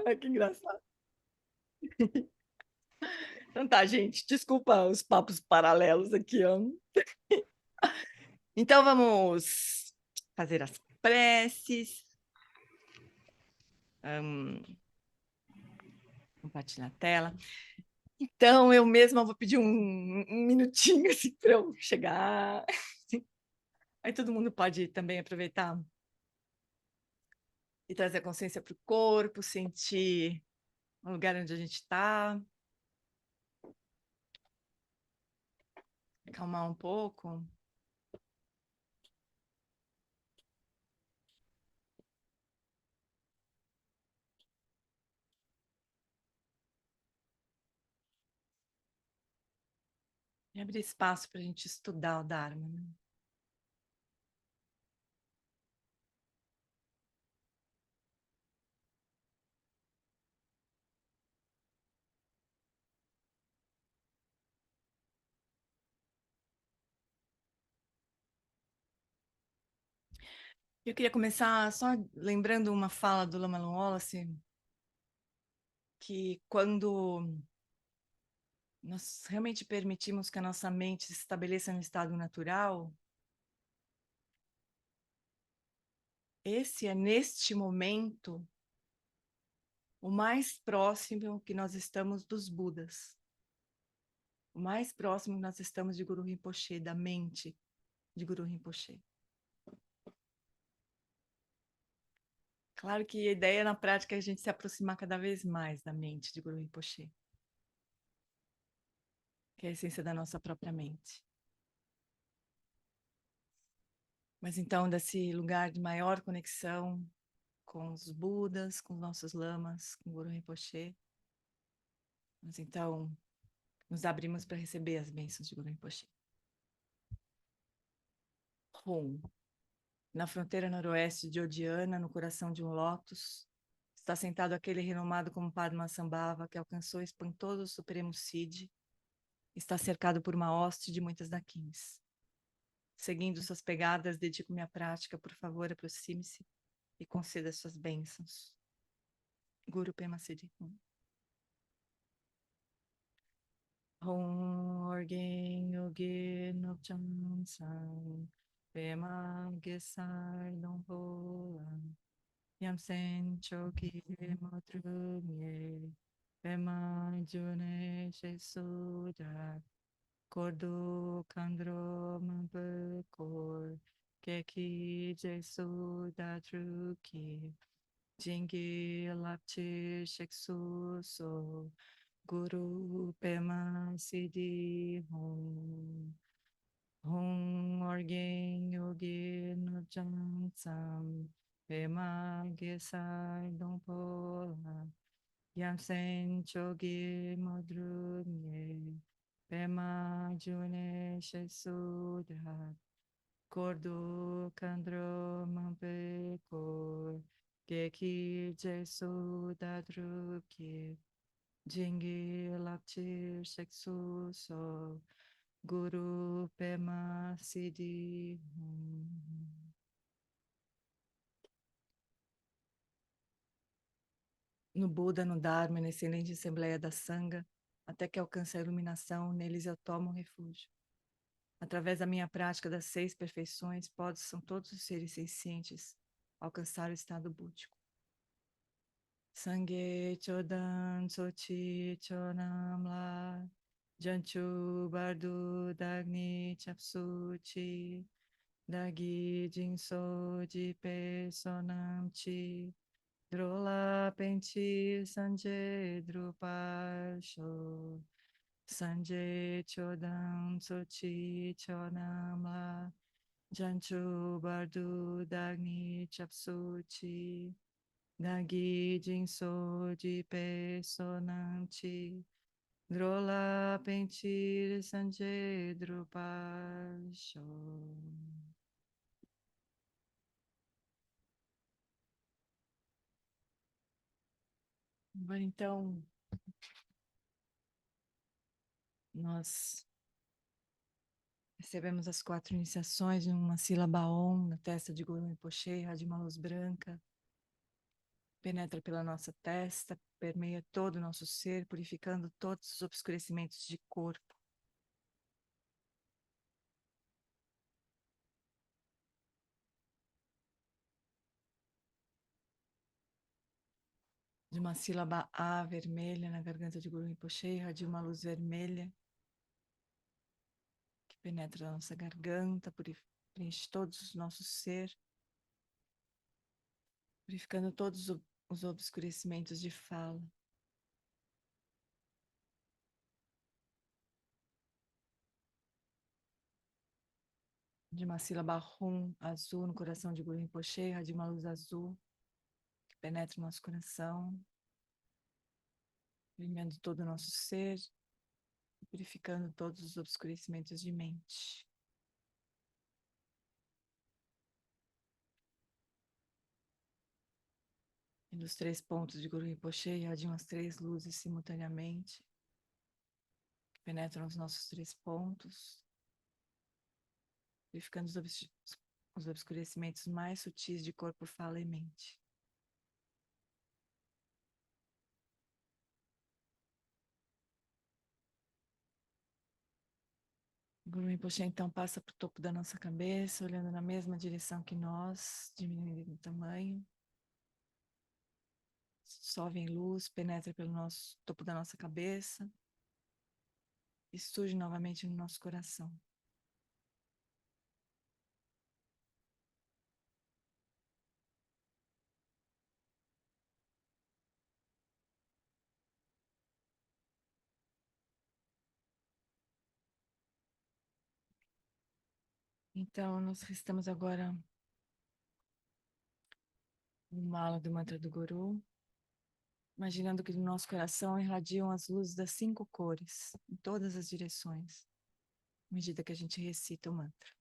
Ai, que engraçado. Então tá, gente, desculpa os papos paralelos aqui, ó. Então vamos fazer as preces, compartilhar a tela. Então eu mesma vou pedir um minutinho assim, para eu chegar. Aí todo mundo pode também aproveitar e trazer a consciência para o corpo, sentir o lugar onde a gente está, acalmar um pouco. E abrir espaço para a gente estudar o Dharma, né? Eu queria começar só lembrando uma fala do Lama Wallace, que quando nós realmente permitimos que a nossa mente se estabeleça no estado natural, esse é, neste momento, o mais próximo que nós estamos dos Budas. O mais próximo que nós estamos de Guru Rinpoche, da mente de Guru Rinpoche. Claro que a ideia na prática é a gente se aproximar cada vez mais da mente de Guru Rinpoche, que é a essência da nossa própria mente. Mas então, desse lugar de maior conexão com os Budas, com os nossos lamas, com o Guru Rinpoche, nós então nos abrimos para receber as bênçãos de Guru Rinpoche. Hum. Na fronteira noroeste de Odiana, no coração de um lótus, está sentado aquele renomado como Padmasambhava que alcançou o espantoso Supremo Cid, está cercado por uma hoste de muitas dakins. Seguindo suas pegadas, dedico minha prática, por favor, aproxime-se e conceda suas bênçãos. Guru Pema Siddhi. Orgen Yogi Nopcham San Pema Gesar Dong Holan Yamsen Choki Motrumye Pema June Shesuda Kordo Kandro Mabekor Keki Jesuda Truki Jingi Lapchi Sheksu So Guru Pema Siddhi Hum Hum Orgen Yogi Nujam Sam Pema Gesai Dompola Yamsen Chogi Modrumye Pema June Shesudha Kordo Kandro Mampekor Geki Jesu Dadruki Jingi Lapchi Sheksu So Guru Pema Siddhi. No Buda, no Dharma, na excelente Assembleia da Sangha, até que alcance a iluminação, neles eu tomo refúgio. Através da minha prática das 6 perfeições, possam todos os seres sencientes alcançar o estado búdico. Sangye Chodan Sochi Chonamla Janchu Bardu Dagni Chapsuchi Dagi Jinso Jipe Sonamchi Drola Penti Sanje Drupasho Sanje Chodan Sochi Chonamla Janchu Bardu Dagni Chapsuchi Dagi Jinso Jipe Sonamchi Drola Pentir Sanje Drupasho. Agora então, nós recebemos as 4 iniciações em uma sílaba Om na testa de Guru Rinpoche, Radima Luz Branca. Penetra pela nossa testa, permeia todo o nosso ser, purificando todos os obscurecimentos de corpo. De uma sílaba A vermelha na garganta de Guru Rinpoche, irradia uma luz vermelha que penetra a nossa garganta, preenche todos os nossos ser, purificando todos os obscurecimentos de fala. De uma sílaba Rum azul no coração de Guru Rinpoche, irradia uma luz azul que penetra o nosso coração, iluminando todo o nosso ser, purificando todos os obscurecimentos de mente. E dos 3 pontos de Guru Rinpoche, irradiam as 3 luzes simultaneamente, que penetram os nossos 3 pontos, purificando os obscurecimentos mais sutis de corpo, fala e mente. Guru Rinpoche então passa para o topo da nossa cabeça, olhando na mesma direção que nós, diminuindo em tamanho. Sobe em luz, penetra pelo topo da nossa cabeça e surge novamente no nosso coração. Então, nós restamos agora no mala do mantra do Guru, imaginando que no nosso coração irradiam as luzes das 5 cores, em todas as direções, à medida que a gente recita o mantra.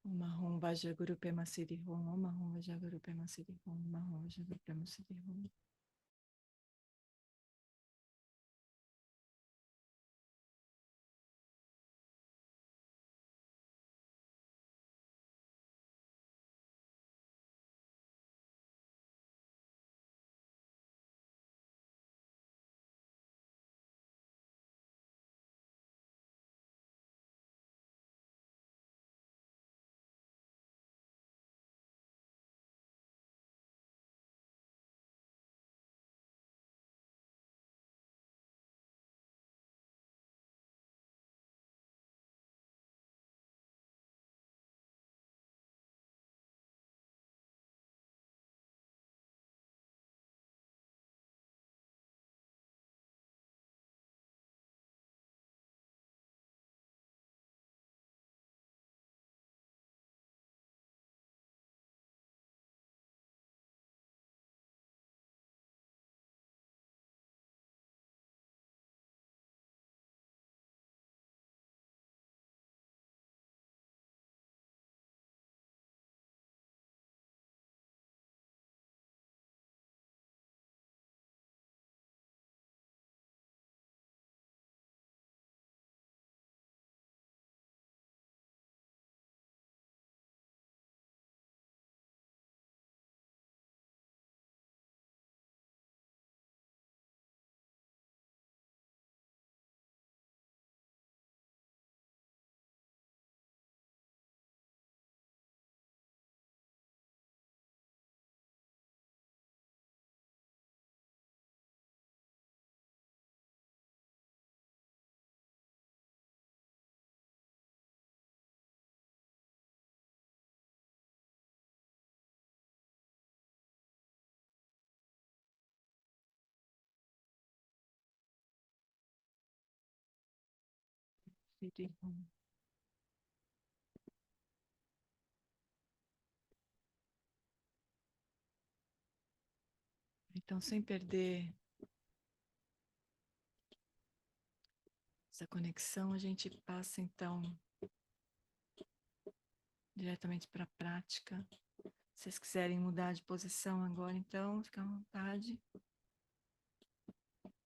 Om Ahum Vajra Pema Siddhi Om, Om Ahum Vajra Pema Siddhi Om, Om Ahum Vajra Pema Siddhi Om. Siddhi Om. Então, sem perder essa conexão, a gente passa então diretamente para a prática. Se vocês quiserem mudar de posição agora, então, fica à vontade.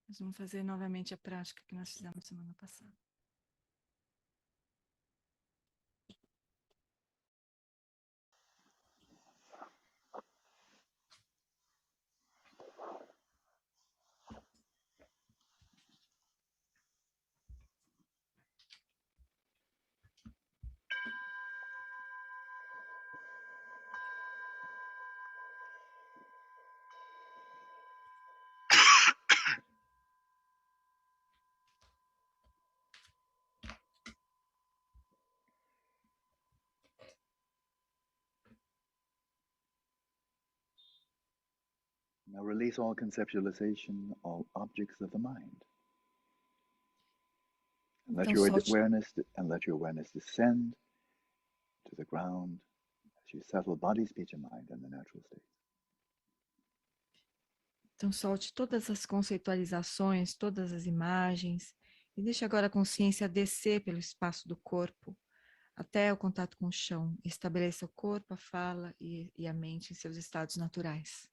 Nós vamos fazer novamente a prática que nós fizemos semana passada. Now release all conceptualization, all objects of the mind. And let Então your solte, awareness descend to the ground as you settle body, speech, and mind in the natural state. então solte todas as conceitualizações, todas as imagens, e deixe agora a consciência descer pelo espaço do corpo até o contato com o chão. Estabeleça o corpo, a fala e a mente em seus estados naturais.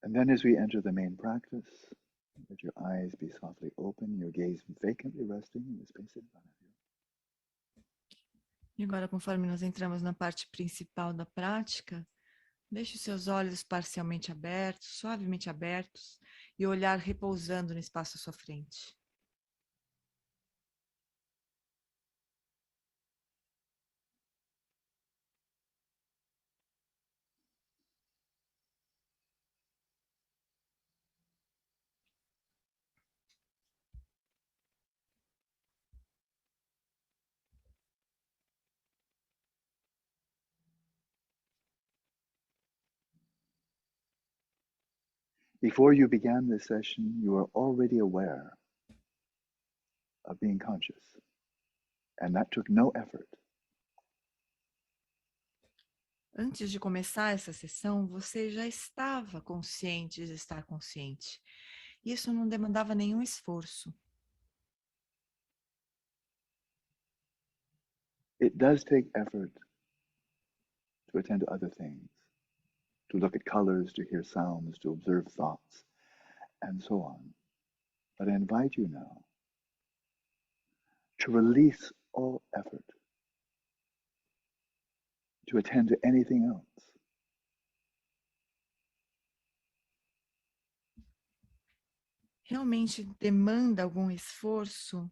And then as we enter the main practice, let your eyes be softly open, your gaze vacantly resting in the space in front of you. E agora, conforme nós entramos na parte principal da prática, deixe os seus olhos parcialmente abertos, suavemente abertos, e o olhar repousando no espaço à sua frente. Before you began this session, you were already aware of being conscious, and that took no effort. Antes de começar essa sessão, você já estava consciente de estar consciente. Isso não demandava nenhum esforço. It does take effort to attend to other things, to look at colors, to hear sounds, to observe thoughts, and so on. But I invite you now to release all effort to attend to anything else. Realmente demanda algum esforço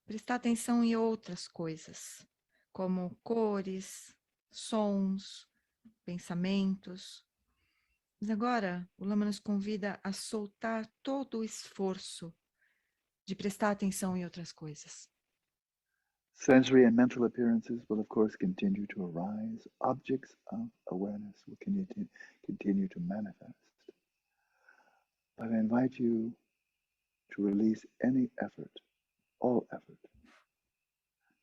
prestar atenção em outras coisas, como cores, sons, pensamentos. Mas agora o Lama nos convida a soltar todo o esforço de prestar atenção em outras coisas. Sensory and mental appearances will, of course, continue to arise. Objects of awareness will continue to manifest. But I invite you to release any effort, all effort,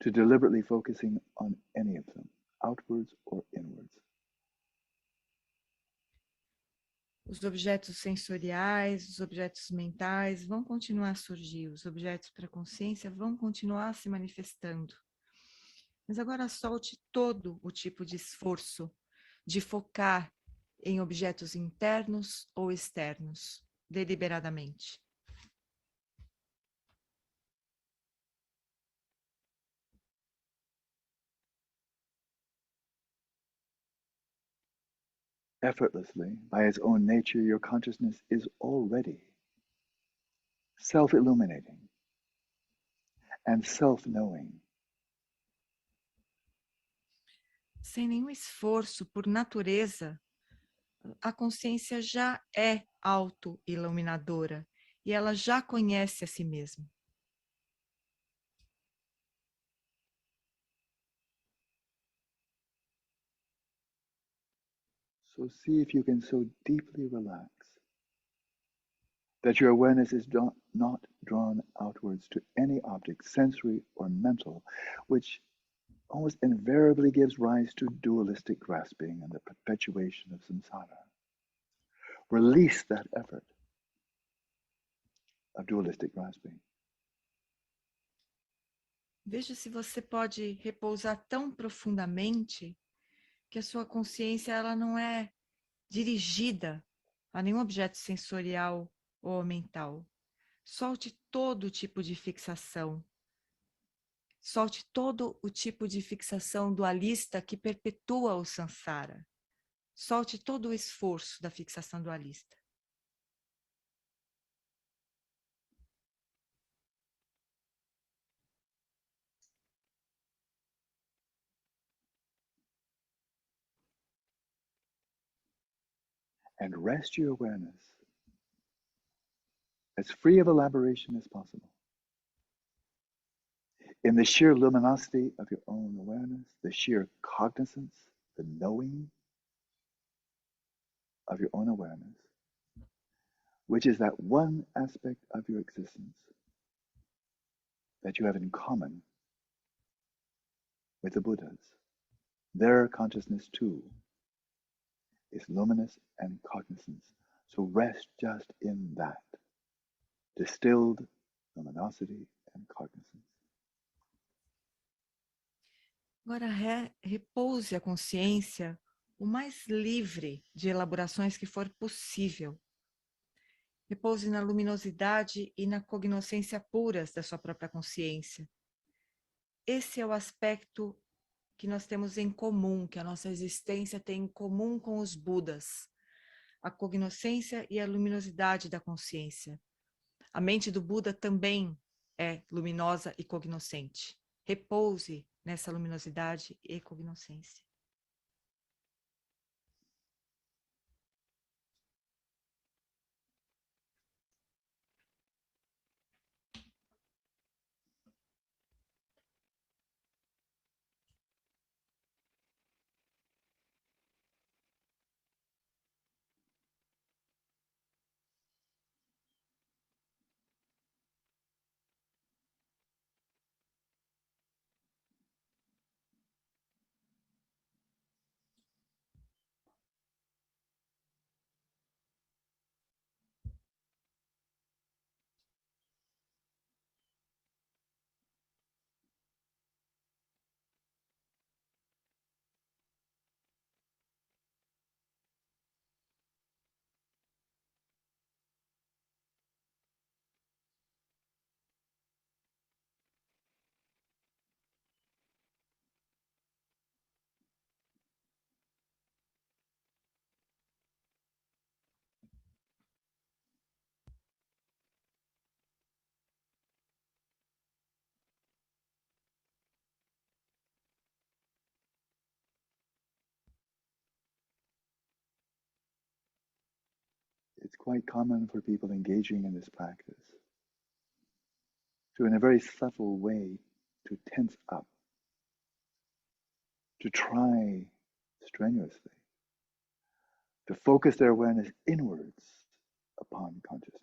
to deliberately focusing on any of them, outwards or inwards. Os objetos sensoriais, os objetos mentais vão continuar a surgir, os objetos para a consciência vão continuar se manifestando. Mas agora solte todo o tipo de esforço de focar em objetos internos ou externos, deliberadamente. Effortlessly, by its own nature, your consciousness is already self-illuminating and self-knowing. Sem nenhum esforço, por natureza, a consciência já é auto-iluminadora e ela já conhece a si mesma. So see if you can so deeply relax that your awareness is not drawn outwards to any object, sensory or mental, which almost invariably gives rise to dualistic grasping and the perpetuation of samsara. Release that effort of dualistic grasping. Veja se você pode repousar tão profundamente que a sua consciência ela não é dirigida a nenhum objeto sensorial ou mental. Solte todo tipo de fixação. Solte todo o tipo de fixação dualista que perpetua o samsara. Solte todo o esforço da fixação dualista. And rest your awareness as free of elaboration as possible in the sheer luminosity of your own awareness, the sheer cognizance, the knowing of your own awareness, which is that one aspect of your existence that you have in common with the Buddhas. Their consciousness too is luminous and cognizance. So rest just in that distilled luminosity and cognizance. Agora repouse a consciência o mais livre de elaborações que for possível. Repouse na luminosidade e na cognoscência puras da sua própria consciência. Esse é o aspecto que nós temos em comum, que a nossa existência tem em comum com os Budas. A cognoscência e a luminosidade da consciência. A mente do Buda também é luminosa e cognoscente. Repouse nessa luminosidade e cognoscência. It's quite common for people engaging in this practice to, in a very subtle way, to tense up, to try strenuously to focus their awareness inwards upon consciousness.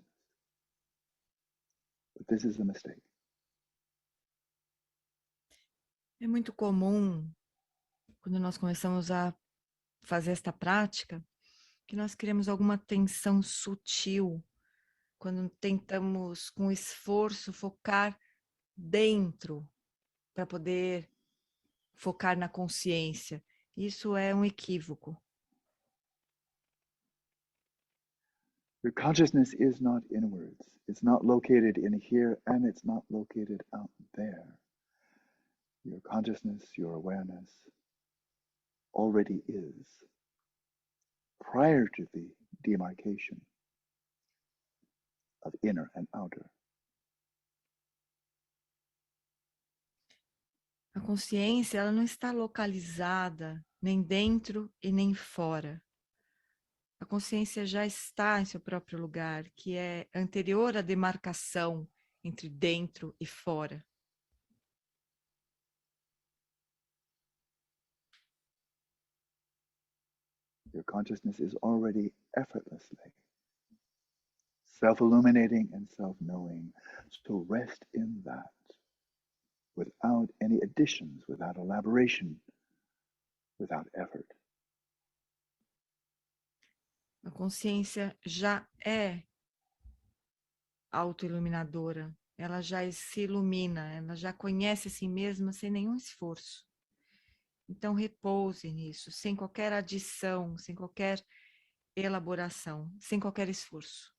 But this is a mistake. É muito comum, quando nós começamos a fazer esta prática, que nós criamos alguma tensão sutil quando tentamos, com esforço, focar dentro para poder focar na consciência. Isso é um equívoco. Your consciousness is not inwards. It's not located in here and it's not located out there. Your consciousness, your awareness already is prior to the demarcation of inner and outer. A consciência, ela não está localizada nem dentro e nem fora. A consciência já está em seu próprio lugar, que é anterior à demarcação entre dentro e fora. Your consciousness is already effortlessly self-illuminating and self-knowing. So rest in that without any additions, without elaboration, without effort. A consciência já é autoiluminadora. Ela já se ilumina, ela já conhece a si mesma sem nenhum esforço. Então repouse nisso, sem qualquer adição, sem qualquer elaboração, sem qualquer esforço.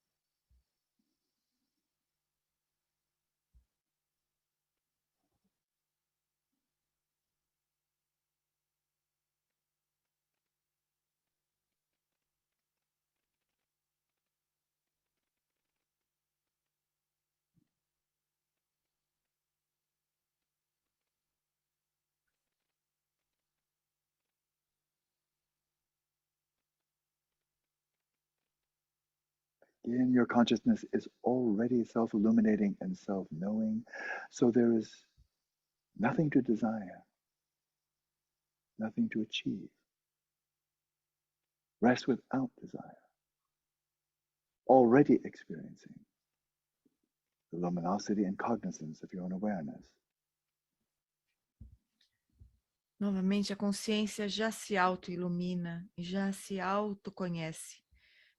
Again, your consciousness is already self-illuminating and self-knowing, so there is nothing to desire, nothing to achieve. Rest without desire, already experiencing the luminosity and cognizance of your own awareness. Novamente, a consciência já se auto-ilumina, já se autoconhece.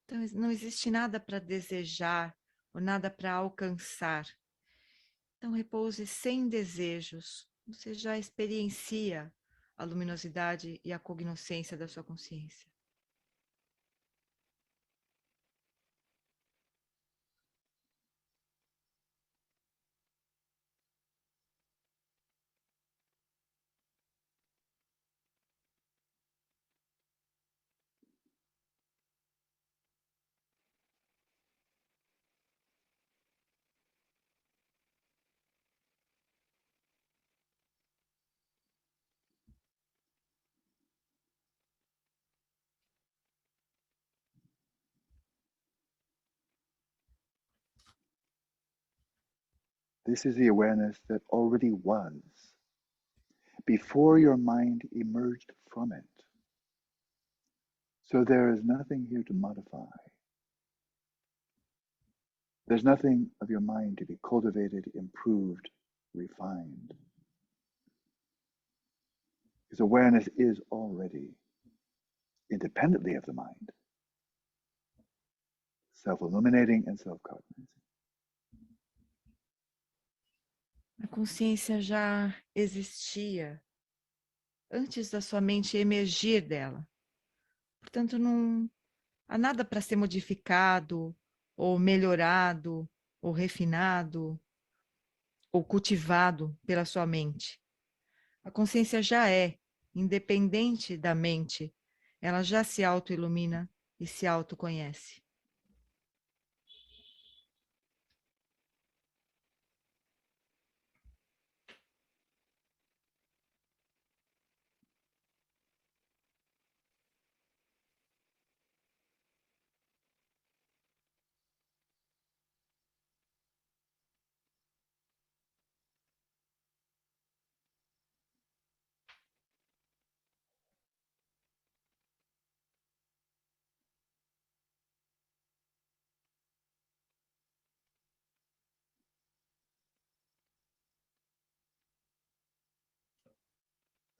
Então, não existe nada para desejar ou nada para alcançar. Então, repouse sem desejos. Você já experiencia a luminosidade e a cognoscência da sua consciência. This is the awareness that already was before your mind emerged from it. So there is nothing here to modify. There's nothing of your mind to be cultivated, improved, refined. Because awareness is already, independently of the mind, self-illuminating and self-cognizing. A consciência já existia antes da sua mente emergir dela. Portanto, não há nada para ser modificado, ou melhorado, ou refinado, ou cultivado pela sua mente. A consciência já é, independente da mente, ela já se auto-ilumina e se autoconhece.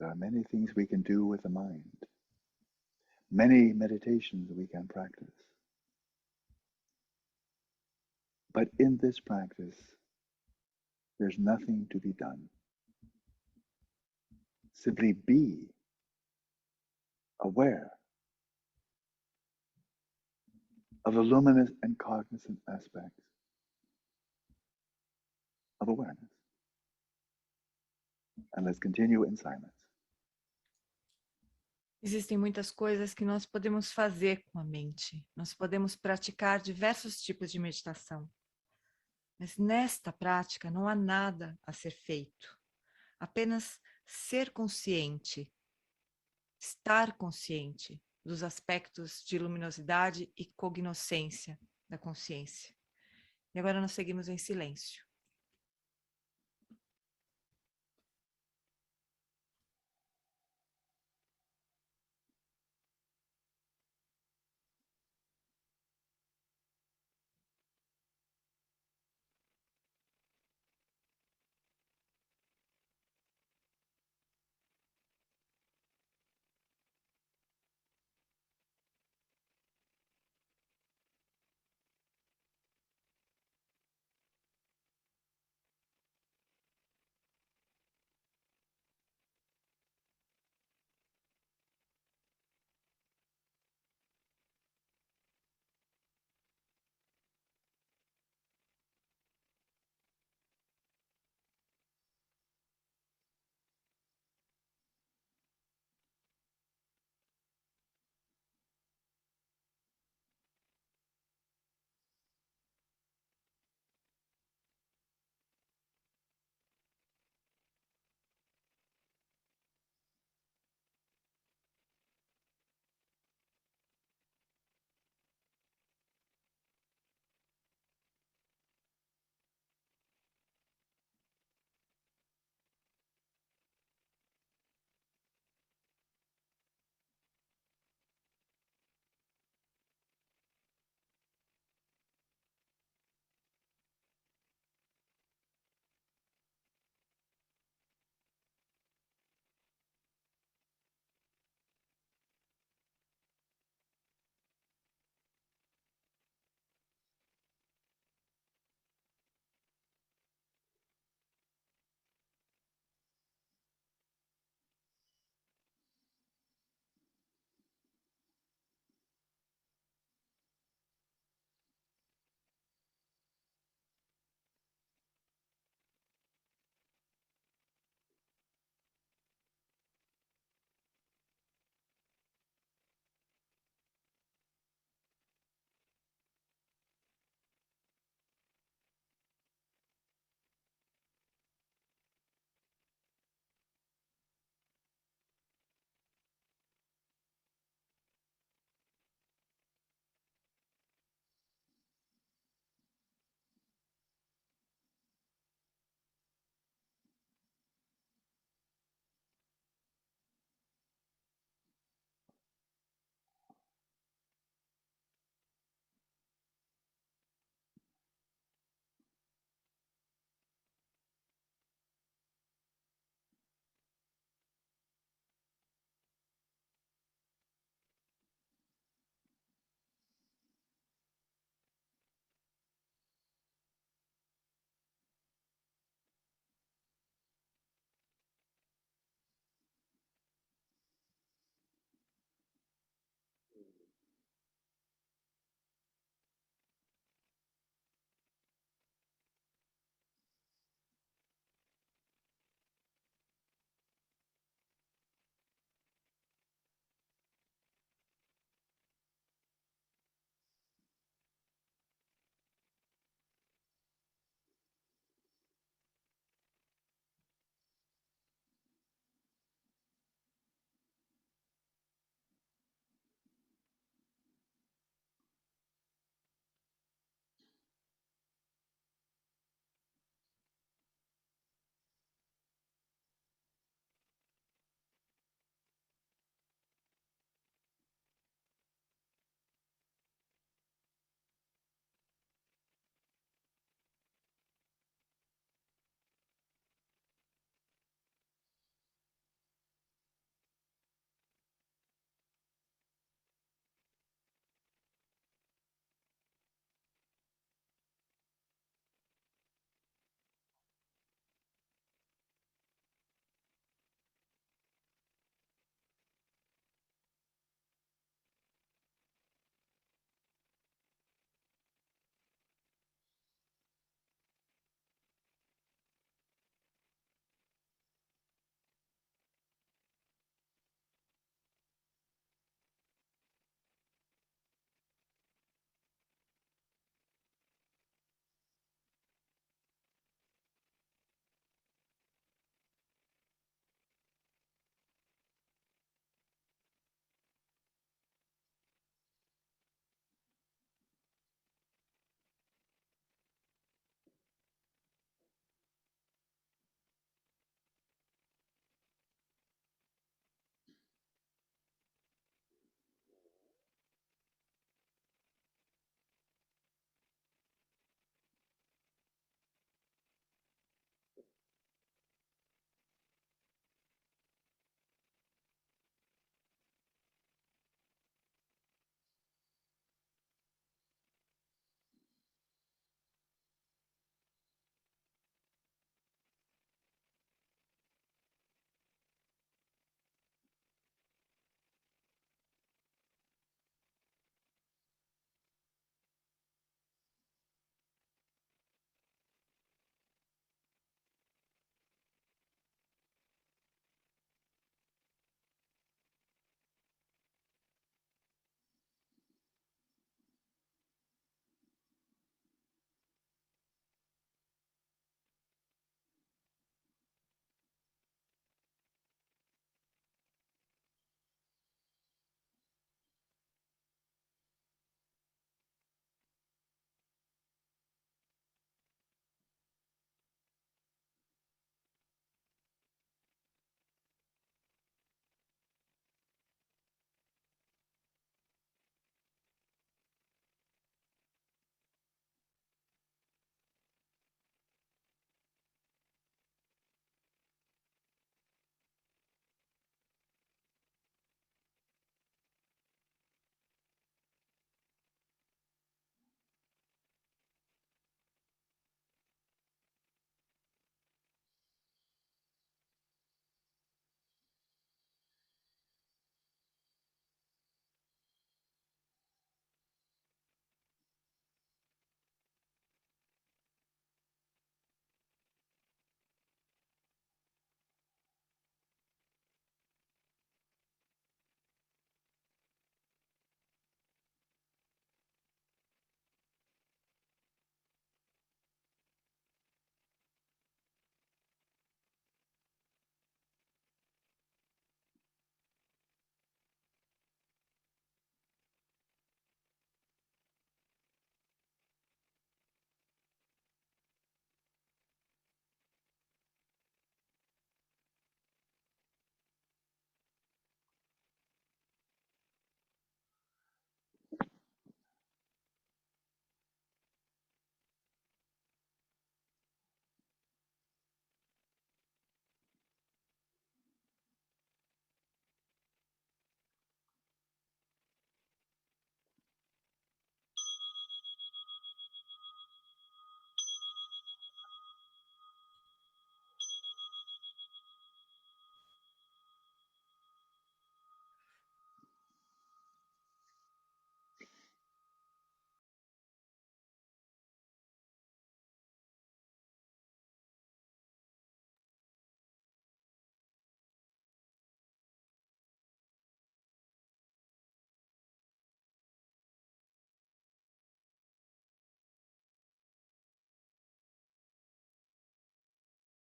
There are many things we can do with the mind. many meditations we can practice. But in this practice, there's nothing to be done. Simply be aware of the luminous and cognizant aspects of awareness. And let's continue in silence. Existem muitas coisas que nós podemos fazer com a mente. Nós podemos praticar diversos tipos de meditação. Mas nesta prática não há nada a ser feito. Apenas ser consciente, estar consciente dos aspectos de luminosidade e cognoscência da consciência. E agora nós seguimos em silêncio.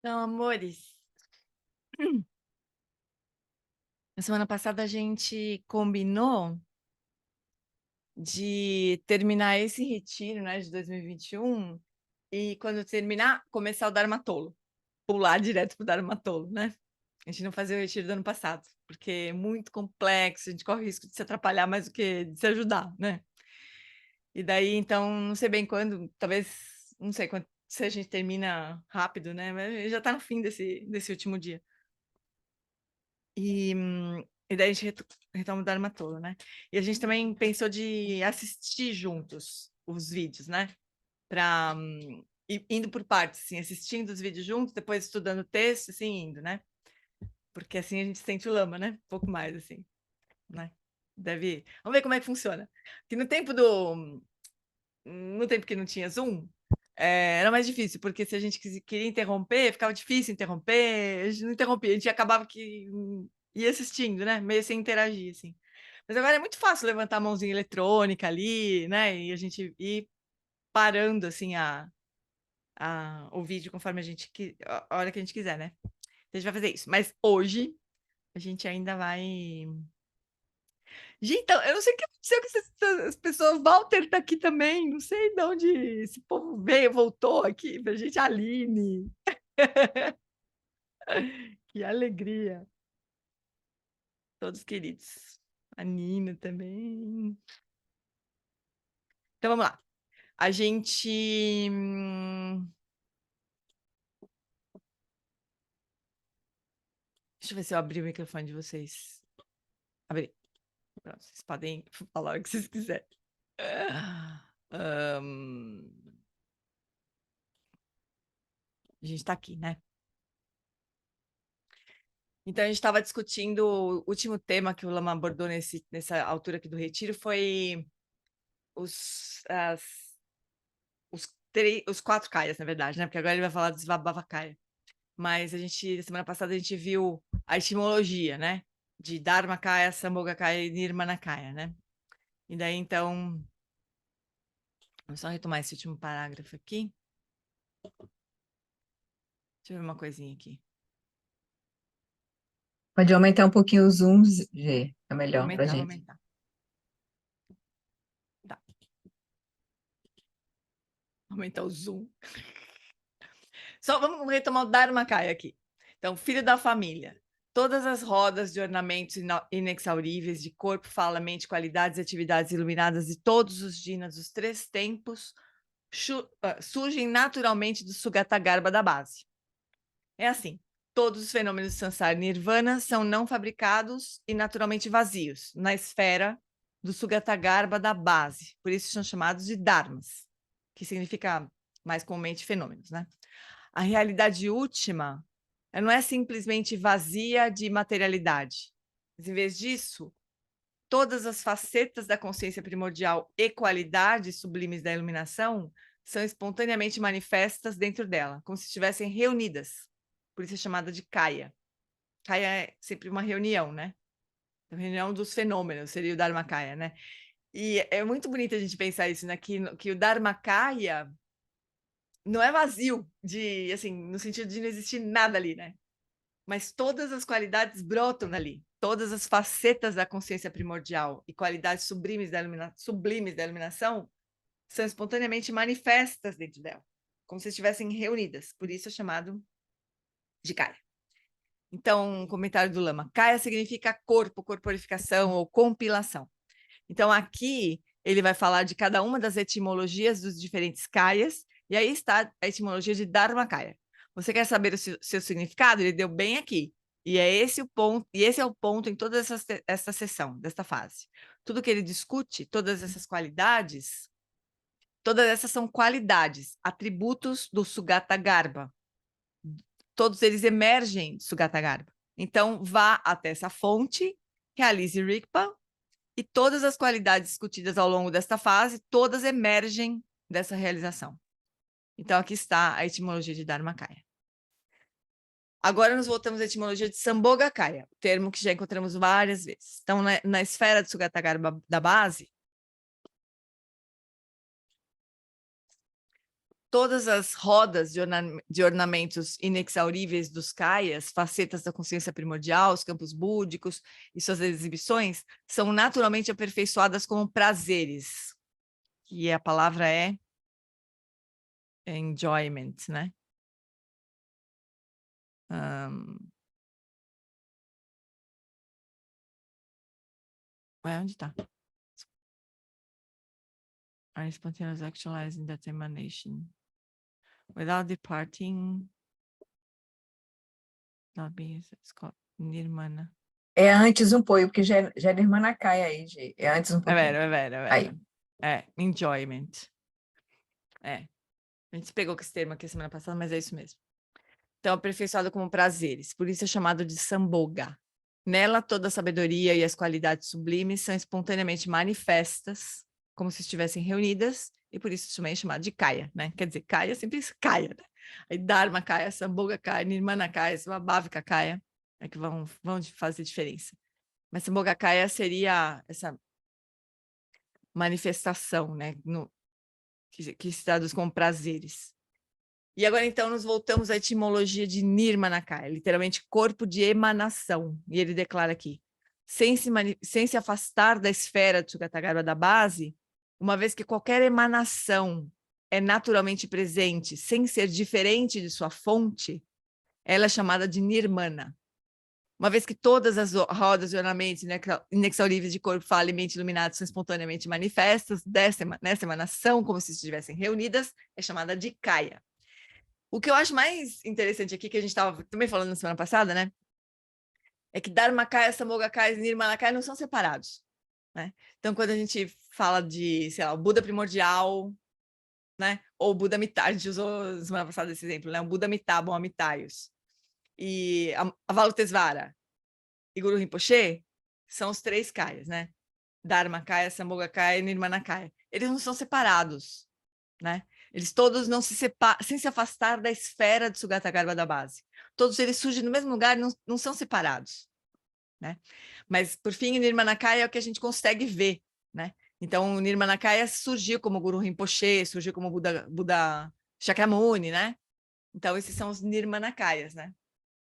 Então, amores, na semana passada a gente combinou de terminar esse retiro, né, de 2021, e quando terminar, começar o Dharmatolo, pular direto pro Dharmatolo, né? A gente não fazia o retiro do ano passado, porque é muito complexo, a gente corre o risco de se atrapalhar mais do que de se ajudar, né? E daí, então, não sei bem quando, talvez, não sei quando, se a gente termina rápido, né? Mas já tá no fim desse último dia. E, e daí a gente retoma o Dharmatolo, né? E a gente também pensou de assistir juntos os vídeos, né? Para indo por partes, assim, assistindo os vídeos juntos, depois estudando o texto, assim, indo, né? Porque assim a gente sente o lama, né? Um pouco mais, assim, né? Deve. Vamos ver como é que funciona. Que no tempo do. No tempo que não tinha Zoom, era mais difícil, porque se a gente queria interromper, ficava difícil interromper, a gente não interrompia, a gente acabava que ia assistindo, né? Meio sem interagir, assim. Mas agora é muito fácil levantar a mãozinha eletrônica ali, né? E a gente ir parando, assim, o vídeo conforme a hora que a gente quiser, né? A gente vai fazer isso. Mas hoje a gente ainda vai. Gente, então, eu não sei o que aconteceu com essas pessoas. Walter tá aqui também. Não sei de onde esse povo veio, voltou aqui pra gente. Aline. Que alegria. Todos queridos. A Nina também. Então vamos lá. A gente. Deixa eu ver se eu abri o microfone de vocês. Abri. Pronto, vocês podem falar o que vocês quiserem. A gente está aqui, né? Então, a gente estava discutindo o último tema que o Lama abordou nessa altura aqui do retiro foi os 4 kayas, na verdade, né? Porque agora ele vai falar dos Vibhavakaya. Mas semana passada, a gente viu a etimologia, né? De Dharmakaya, Sambhogakaya e Nirmanakaya, né? E daí, então, vamos só retomar esse último parágrafo aqui. Deixa eu ver uma coisinha aqui. Pode aumentar um pouquinho o zoom, G, é melhor para Vou gente. aumentar. Tá. Aumentar o zoom. Só vamos retomar o Dharmakaya aqui. Então, filho da família. Todas as rodas de ornamentos inexauríveis de corpo, fala, mente, qualidades e atividades iluminadas de todos os dinas dos 3 tempos surgem naturalmente do Sugatagarbha da base. É assim, todos os fenômenos de Sansara e Nirvana são não fabricados e naturalmente vazios, na esfera do Sugatagarbha da base. Por isso são chamados de Dharmas, que significa mais comumente fenômenos, né? A realidade última não é simplesmente vazia de materialidade. Mas, em vez disso, todas as facetas da consciência primordial e qualidades sublimes da iluminação são espontaneamente manifestas dentro dela, como se estivessem reunidas. Por isso é chamada de Kaya. Kaya é sempre uma reunião, né? A reunião dos fenômenos, seria o Dharmakaya, né? E é muito bonito a gente pensar isso, né? Que o Dharmakaya não é vazio assim, no sentido de não existir nada ali, né? Mas todas as qualidades brotam dali, todas as facetas da consciência primordial e qualidades sublimes da iluminação são espontaneamente manifestas dentro dela, como se estivessem reunidas. Por isso é chamado de Kaya. Então, comentário do Lama: Kaya significa corpo, corporificação ou compilação. Então, aqui ele vai falar de cada uma das etimologias dos diferentes Kayas, e aí está a etimologia de Dharmakaya. Você quer saber o seu significado? Ele deu bem aqui. E é esse o ponto, e esse é o ponto em toda essa sessão, desta fase. Tudo que ele discute, todas essas qualidades, todas essas são qualidades, atributos do Sugata Garbha. Todos eles emergem do Sugata Garbha. Então, vá até essa fonte, realize Rigpa, e todas as qualidades discutidas ao longo desta fase, todas emergem dessa realização. Então, aqui está a etimologia de Dharmakaya. Agora nos voltamos à etimologia de Sambhogakaya, termo que já encontramos várias vezes. Então, na esfera do Sugatagarbha da base, todas as rodas de ornamentos inexauríveis dos kayas, facetas da consciência primordial, os campos búdicos e suas exibições, são naturalmente aperfeiçoadas como prazeres. E a palavra é enjoyment, né? Onde está? Are spontaneous actualizing that emanation without departing, not being nirmana. É antes um pouco, porque já é Nirmanakaya aí, Gi. É antes um pouquinho. Aí. Enjoyment. A gente pegou com esse termo aqui semana passada, mas é isso mesmo. Então, aperfeiçoado como prazeres, por isso é chamado de Sambhoga. Nela, toda a sabedoria e as qualidades sublimes são espontaneamente manifestas, como se estivessem reunidas, e por isso também é chamado de Kaya, né? Quer dizer, Kaya sempre é Kaya, né? Aí Dharma Kaya, Sambhoga Kaya, Nirmana Kaya, Svabhavika Kaya, é que vão fazer diferença. Mas Sambhoga Kaya seria essa manifestação, né? Que se traduz como prazeres. E agora, então, nos voltamos à etimologia de Nirmanakaya, literalmente corpo de emanação. E ele declara aqui, sem se afastar da esfera de Sugatagarbha da base, uma vez que qualquer emanação é naturalmente presente, sem ser diferente de sua fonte, ela é chamada de Nirmana. Uma vez que todas as rodas e ornamentos inexauríveis de corpo, fala e mente iluminados são espontaneamente manifestas, nessa emanação, como se estivessem reunidas, é chamada de Kaya. O que eu acho mais interessante aqui, que a gente estava também falando na semana passada, né? É que Dharmakaya, Sambhogakaya e Nirmanakaya não são separados, né? Então, quando a gente fala de, sei lá, o Buda primordial, né? Ou o Buda Mitá, a gente usou na semana passada esse exemplo, né? O Buda Mitá, bom, Amitaios. E Avalokitesvara e Guru Rinpoche são os 3 Kayas, né? Dharmakaya, Sambhogakaya e Nirmanakaya. Eles não são separados, né? Eles todos não se separam, sem se afastar da esfera de Sugatagarbha da base. Todos eles surgem no mesmo lugar, não são separados, né? Mas, por fim, o Nirmanakaya é o que a gente consegue ver, né? Então, o Nirmanakaya surgiu como Guru Rinpoche, surgiu como Buda Shakyamuni, né? Então, esses são os Nirmanakayas, né?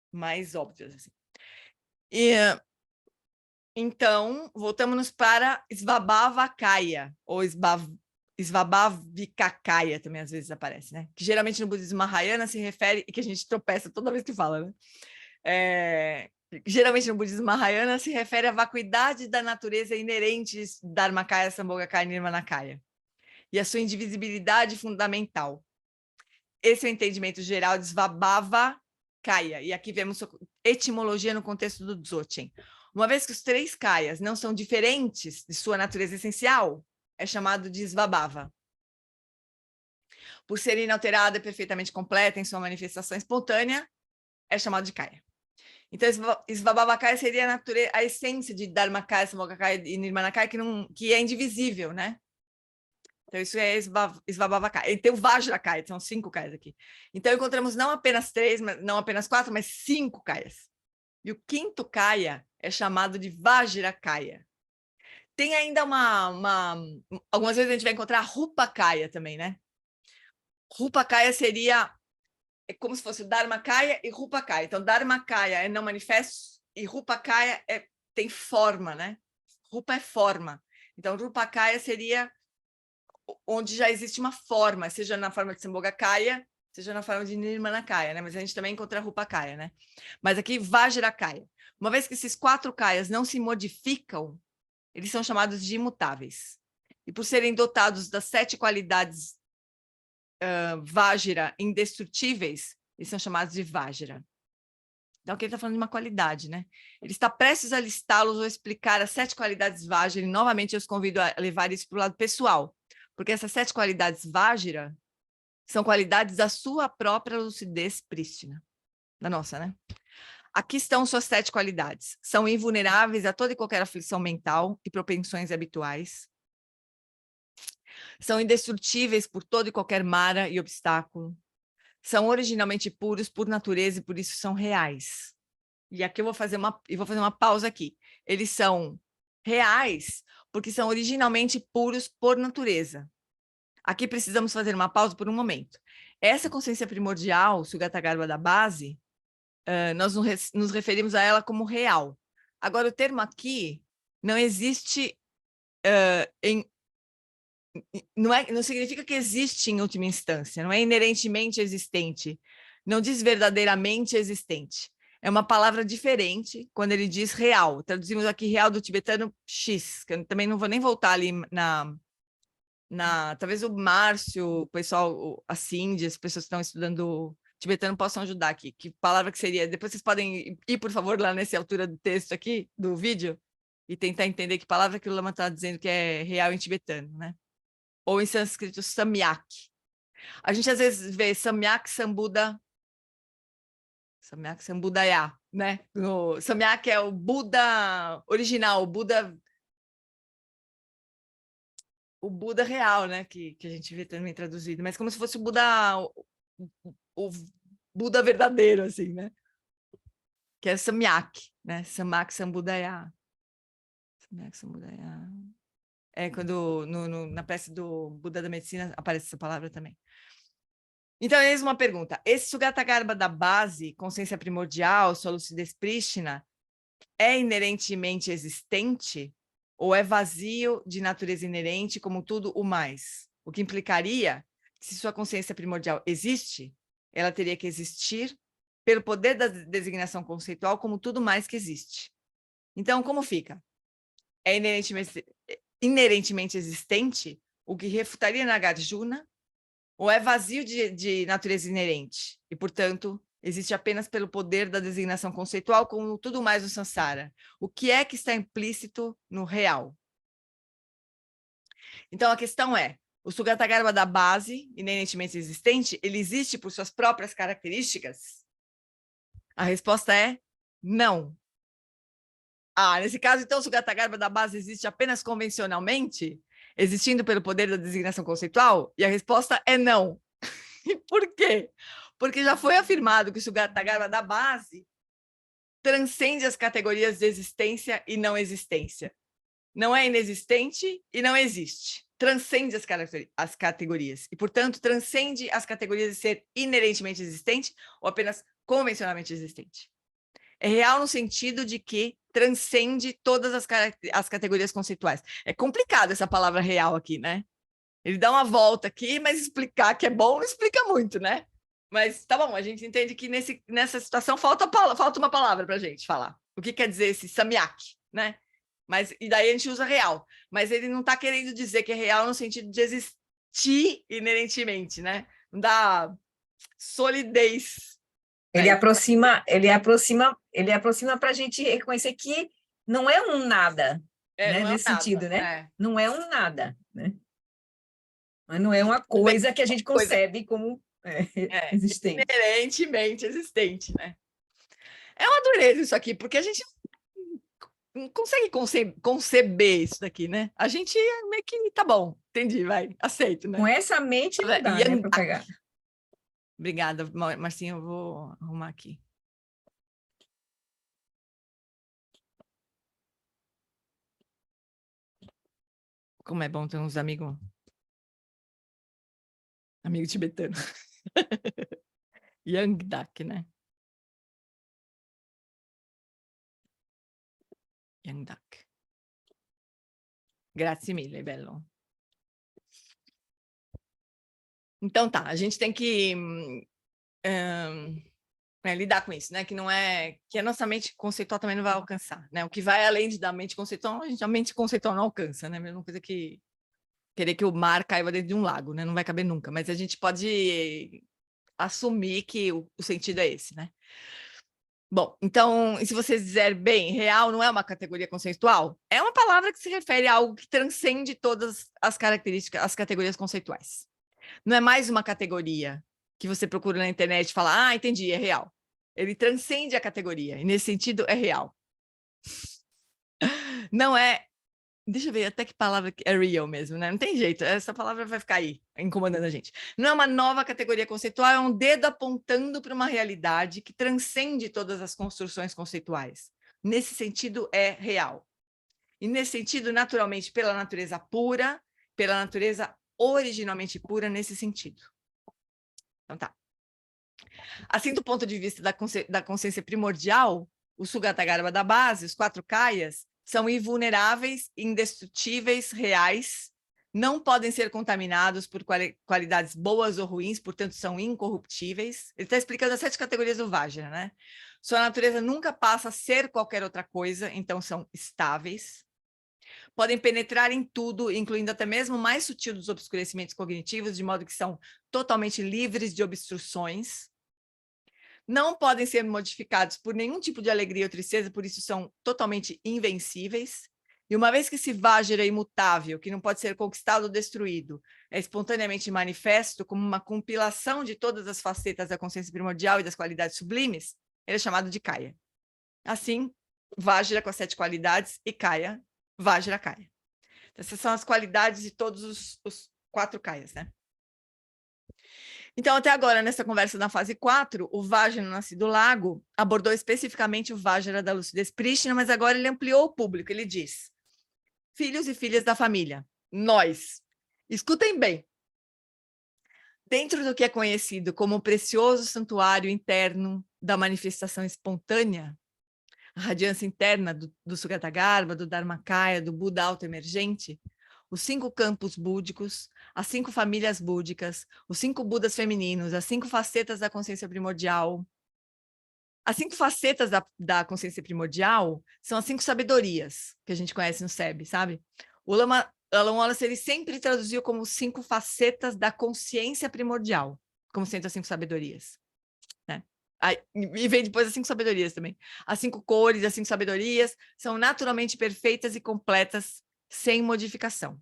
Mais óbvios, assim. Então, voltamos para Svabhavakaya, ou Svabhavikakaya também às vezes aparece, né? Que geralmente no budismo Mahayana se refere, e que a gente tropeça toda vez que fala, né? Geralmente no budismo Mahayana se refere à vacuidade da natureza inerente Dharmakaya, Sambhogakaya e Nirmanakaya, e a sua indivisibilidade fundamental. Esse é o entendimento geral de Svabhavakaya, e aqui vemos sua etimologia no contexto do Dzogchen. Uma vez que os 3 Kayas não são diferentes de sua natureza essencial, é chamado de Svabhava. Por ser inalterada e perfeitamente completa em sua manifestação espontânea, é chamado de Kaya. Então, Svabhavakaya seria a essência de Dharmakaya, Sambhogakaya e Nirmanakaya, que é indivisível, né? Então, isso é Svabhavakaya. E tem o Vajrakaya, são 5 Kayas aqui. Então, encontramos não apenas 3, não apenas 4, mas 5 Kayas. E o 5º Kaya é chamado de Vajrakaya. Tem ainda algumas vezes a gente vai encontrar Rupakaya também, né? Rupakaya seria como se fosse o Dharmakaya e Rupakaya. Então, Dharmakaya é não manifesto e Rupakaya tem forma, né? Rupa é forma. Então, Rupakaya seria onde já existe uma forma, seja na forma de Sambhogakaya, seja na forma de Nirmanakaya, né? Mas a gente também encontra Rupakaya, né? Mas aqui, Vajrakaya. Uma vez que esses 4 Kayas não se modificam, eles são chamados de imutáveis. E por serem dotados das 7 qualidades Vajra indestrutíveis, eles são chamados de Vajra. Então, aqui ele está falando de uma qualidade, né? Ele está prestes a listá-los ou explicar as 7 qualidades Vajra, e novamente eu os convido a levar isso para o lado pessoal, porque essas 7 qualidades Vajra são qualidades da sua própria lucidez prístina, da nossa, né? Aqui estão suas 7 qualidades. São invulneráveis a toda e qualquer aflição mental e propensões habituais. São indestrutíveis por todo e qualquer mara e obstáculo. São originalmente puros por natureza e por isso são reais. E aqui eu vou fazer uma pausa aqui. Eles são reais porque são originalmente puros por natureza. Aqui precisamos fazer uma pausa por um momento. Essa consciência primordial, Sugatagarbha da base, nós nos referimos a ela como real. Agora, o termo aqui não existe não significa que existe em última instância, não é inerentemente existente, não diz verdadeiramente existente. É uma palavra diferente quando ele diz real. Traduzimos aqui real do tibetano X, que eu também não vou nem voltar ali talvez o Márcio, o pessoal, a Cindy, as pessoas que estão estudando tibetano possam ajudar aqui. Que palavra que seria? Depois vocês podem ir, por favor, lá nessa altura do texto aqui, do vídeo, e tentar entender que palavra que o Lama está dizendo que é real em tibetano, né? Ou em sânscrito, samyak. A gente às vezes vê samyak, sambudaya, né? O samyak é o Buda original, o Buda real, né? Que a gente vê também traduzido, mas como se fosse o Buda, o Buda verdadeiro, assim, né? Que é samyak, né? Samyak, sambudaya. Samyak, sambudaya. É quando na peça do Buda da Medicina aparece essa palavra também. Então, eis uma pergunta. Esse Sugatagarbha da base, consciência primordial, sua lucidez prístina, é inerentemente existente ou é vazio de natureza inerente como tudo o mais? O que implicaria que se sua consciência primordial existe, ela teria que existir pelo poder da designação conceitual como tudo mais que existe. Então, como fica? É inerentemente existente, o que refutaria Nagarjuna, ou é vazio de natureza inerente e, portanto, existe apenas pelo poder da designação conceitual, como tudo mais no samsara? O que é que está implícito no real? Então, a questão é, o Sugatagarbha da base, inerentemente existente, ele existe por suas próprias características? A resposta é não. Nesse caso, então, o Sugatagarbha da base existe apenas convencionalmente, existindo pelo poder da designação conceitual? E a resposta é não. E por quê? Porque já foi afirmado que o Sugatagarbha da base transcende as categorias de existência e não existência. Não é inexistente e não existe. Transcende as categorias. E, portanto, transcende as categorias de ser inerentemente existente ou apenas convencionalmente existente. É real no sentido de que transcende todas as categorias conceituais. É complicado essa palavra real aqui, né? Ele dá uma volta aqui, mas explicar que é bom não explica muito, né? Mas tá bom, a gente entende que nessa situação falta uma palavra para a gente falar. O que quer dizer esse samyak, né? E daí a gente usa real. Mas ele não está querendo dizer que é real no sentido de existir inerentemente, né? Não dá solidez. Ele aproxima para a gente reconhecer que não é um nada, né? Nesse sentido, né? Não é um nada, né? Mas não é uma coisa que a gente concebe como existente. Inerentemente existente, né? É uma dureza isso aqui, porque a gente não consegue conceber isso daqui, né? A gente meio que tá bom, entendi, vai, aceito, né? Com essa mente não dá, né, para pegar. Obrigada, Marcinho, eu vou arrumar aqui. Como é bom ter uns amigos tibetano. Yangdak, né? Yangdak. Grazie mille, bello. Então tá, a gente tem que lidar com isso, né? Que a nossa mente conceitual também não vai alcançar, né? O que vai além da mente conceitual, a mente conceitual não alcança, né? A mesma coisa que querer que o mar caiba dentro de um lago, né? Não vai caber nunca, mas a gente pode assumir que o sentido é esse, né? Bom, então, e se vocês dizerem, bem, real não é uma categoria conceitual? É uma palavra que se refere a algo que transcende todas as características, as categorias conceituais. Não é mais uma categoria que você procura na internet e fala, entendi, é real. Ele transcende a categoria, e nesse sentido é real. Não é... Deixa eu ver até que palavra é real mesmo, né? Não tem jeito, essa palavra vai ficar aí, incomodando a gente. Não é uma nova categoria conceitual, é um dedo apontando para uma realidade que transcende todas as construções conceituais. Nesse sentido, é real. E nesse sentido, naturalmente, pela natureza pura, pela natureza originalmente pura nesse sentido. Então tá. Assim, do ponto de vista da consciência primordial, o Sugatagarbha da base, os 4 kayas, são invulneráveis, indestrutíveis, reais, não podem ser contaminados por qualidades boas ou ruins, portanto, são incorruptíveis. Ele está explicando as 7 categorias do Vajra, né? Sua natureza nunca passa a ser qualquer outra coisa, então são estáveis. Podem penetrar em tudo, incluindo até mesmo o mais sutil dos obscurecimentos cognitivos, de modo que são totalmente livres de obstruções. Não podem ser modificados por nenhum tipo de alegria ou tristeza, por isso são totalmente invencíveis. E uma vez que esse Vajra é imutável, que não pode ser conquistado ou destruído, é espontaneamente manifesto como uma compilação de todas as facetas da consciência primordial e das qualidades sublimes, ele é chamado de Kaya. Assim, Vajra com as 7 qualidades e Kaya, Vajra Kaya. Essas são as qualidades de todos os 4 Kayas, né? Então, até agora, nessa conversa na fase 4, o Vajra nascido lago abordou especificamente o Vajra da lucidez prístina, mas agora ele ampliou o público. Ele diz: filhos e filhas da família, nós, escutem bem. Dentro do que é conhecido como o precioso santuário interno da manifestação espontânea, a radiância interna do Sugatagarbha, do Dharmakaya, do Buda auto-emergente, os 5 campos búdicos, as 5 famílias búdicas, os 5 Budas femininos, as 5 facetas da consciência primordial. As 5 facetas da consciência primordial são as 5 sabedorias que a gente conhece no SEB, sabe? O Alan Wallace ele sempre traduziu como 5 facetas da consciência primordial, como sendo as 5 sabedorias, né? E vem depois as 5 sabedorias também. As 5 cores, as 5 sabedorias são naturalmente perfeitas e completas, sem modificação.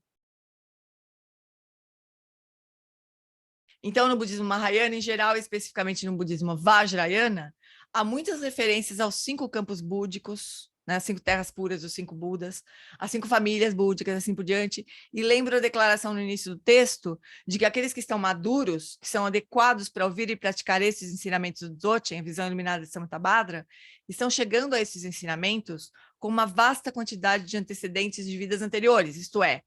Então, no budismo Mahayana, em geral, especificamente no budismo Vajrayana, há muitas referências aos 5 campos búdicos, né, as 5 terras puras dos 5 Budas, as 5 famílias búdicas, assim por diante, e lembro a declaração no início do texto de que aqueles que estão maduros, que são adequados para ouvir e praticar esses ensinamentos do Dzogchen, a visão iluminada de Samantabhadra, estão chegando a esses ensinamentos com uma vasta quantidade de antecedentes de vidas anteriores, isto é,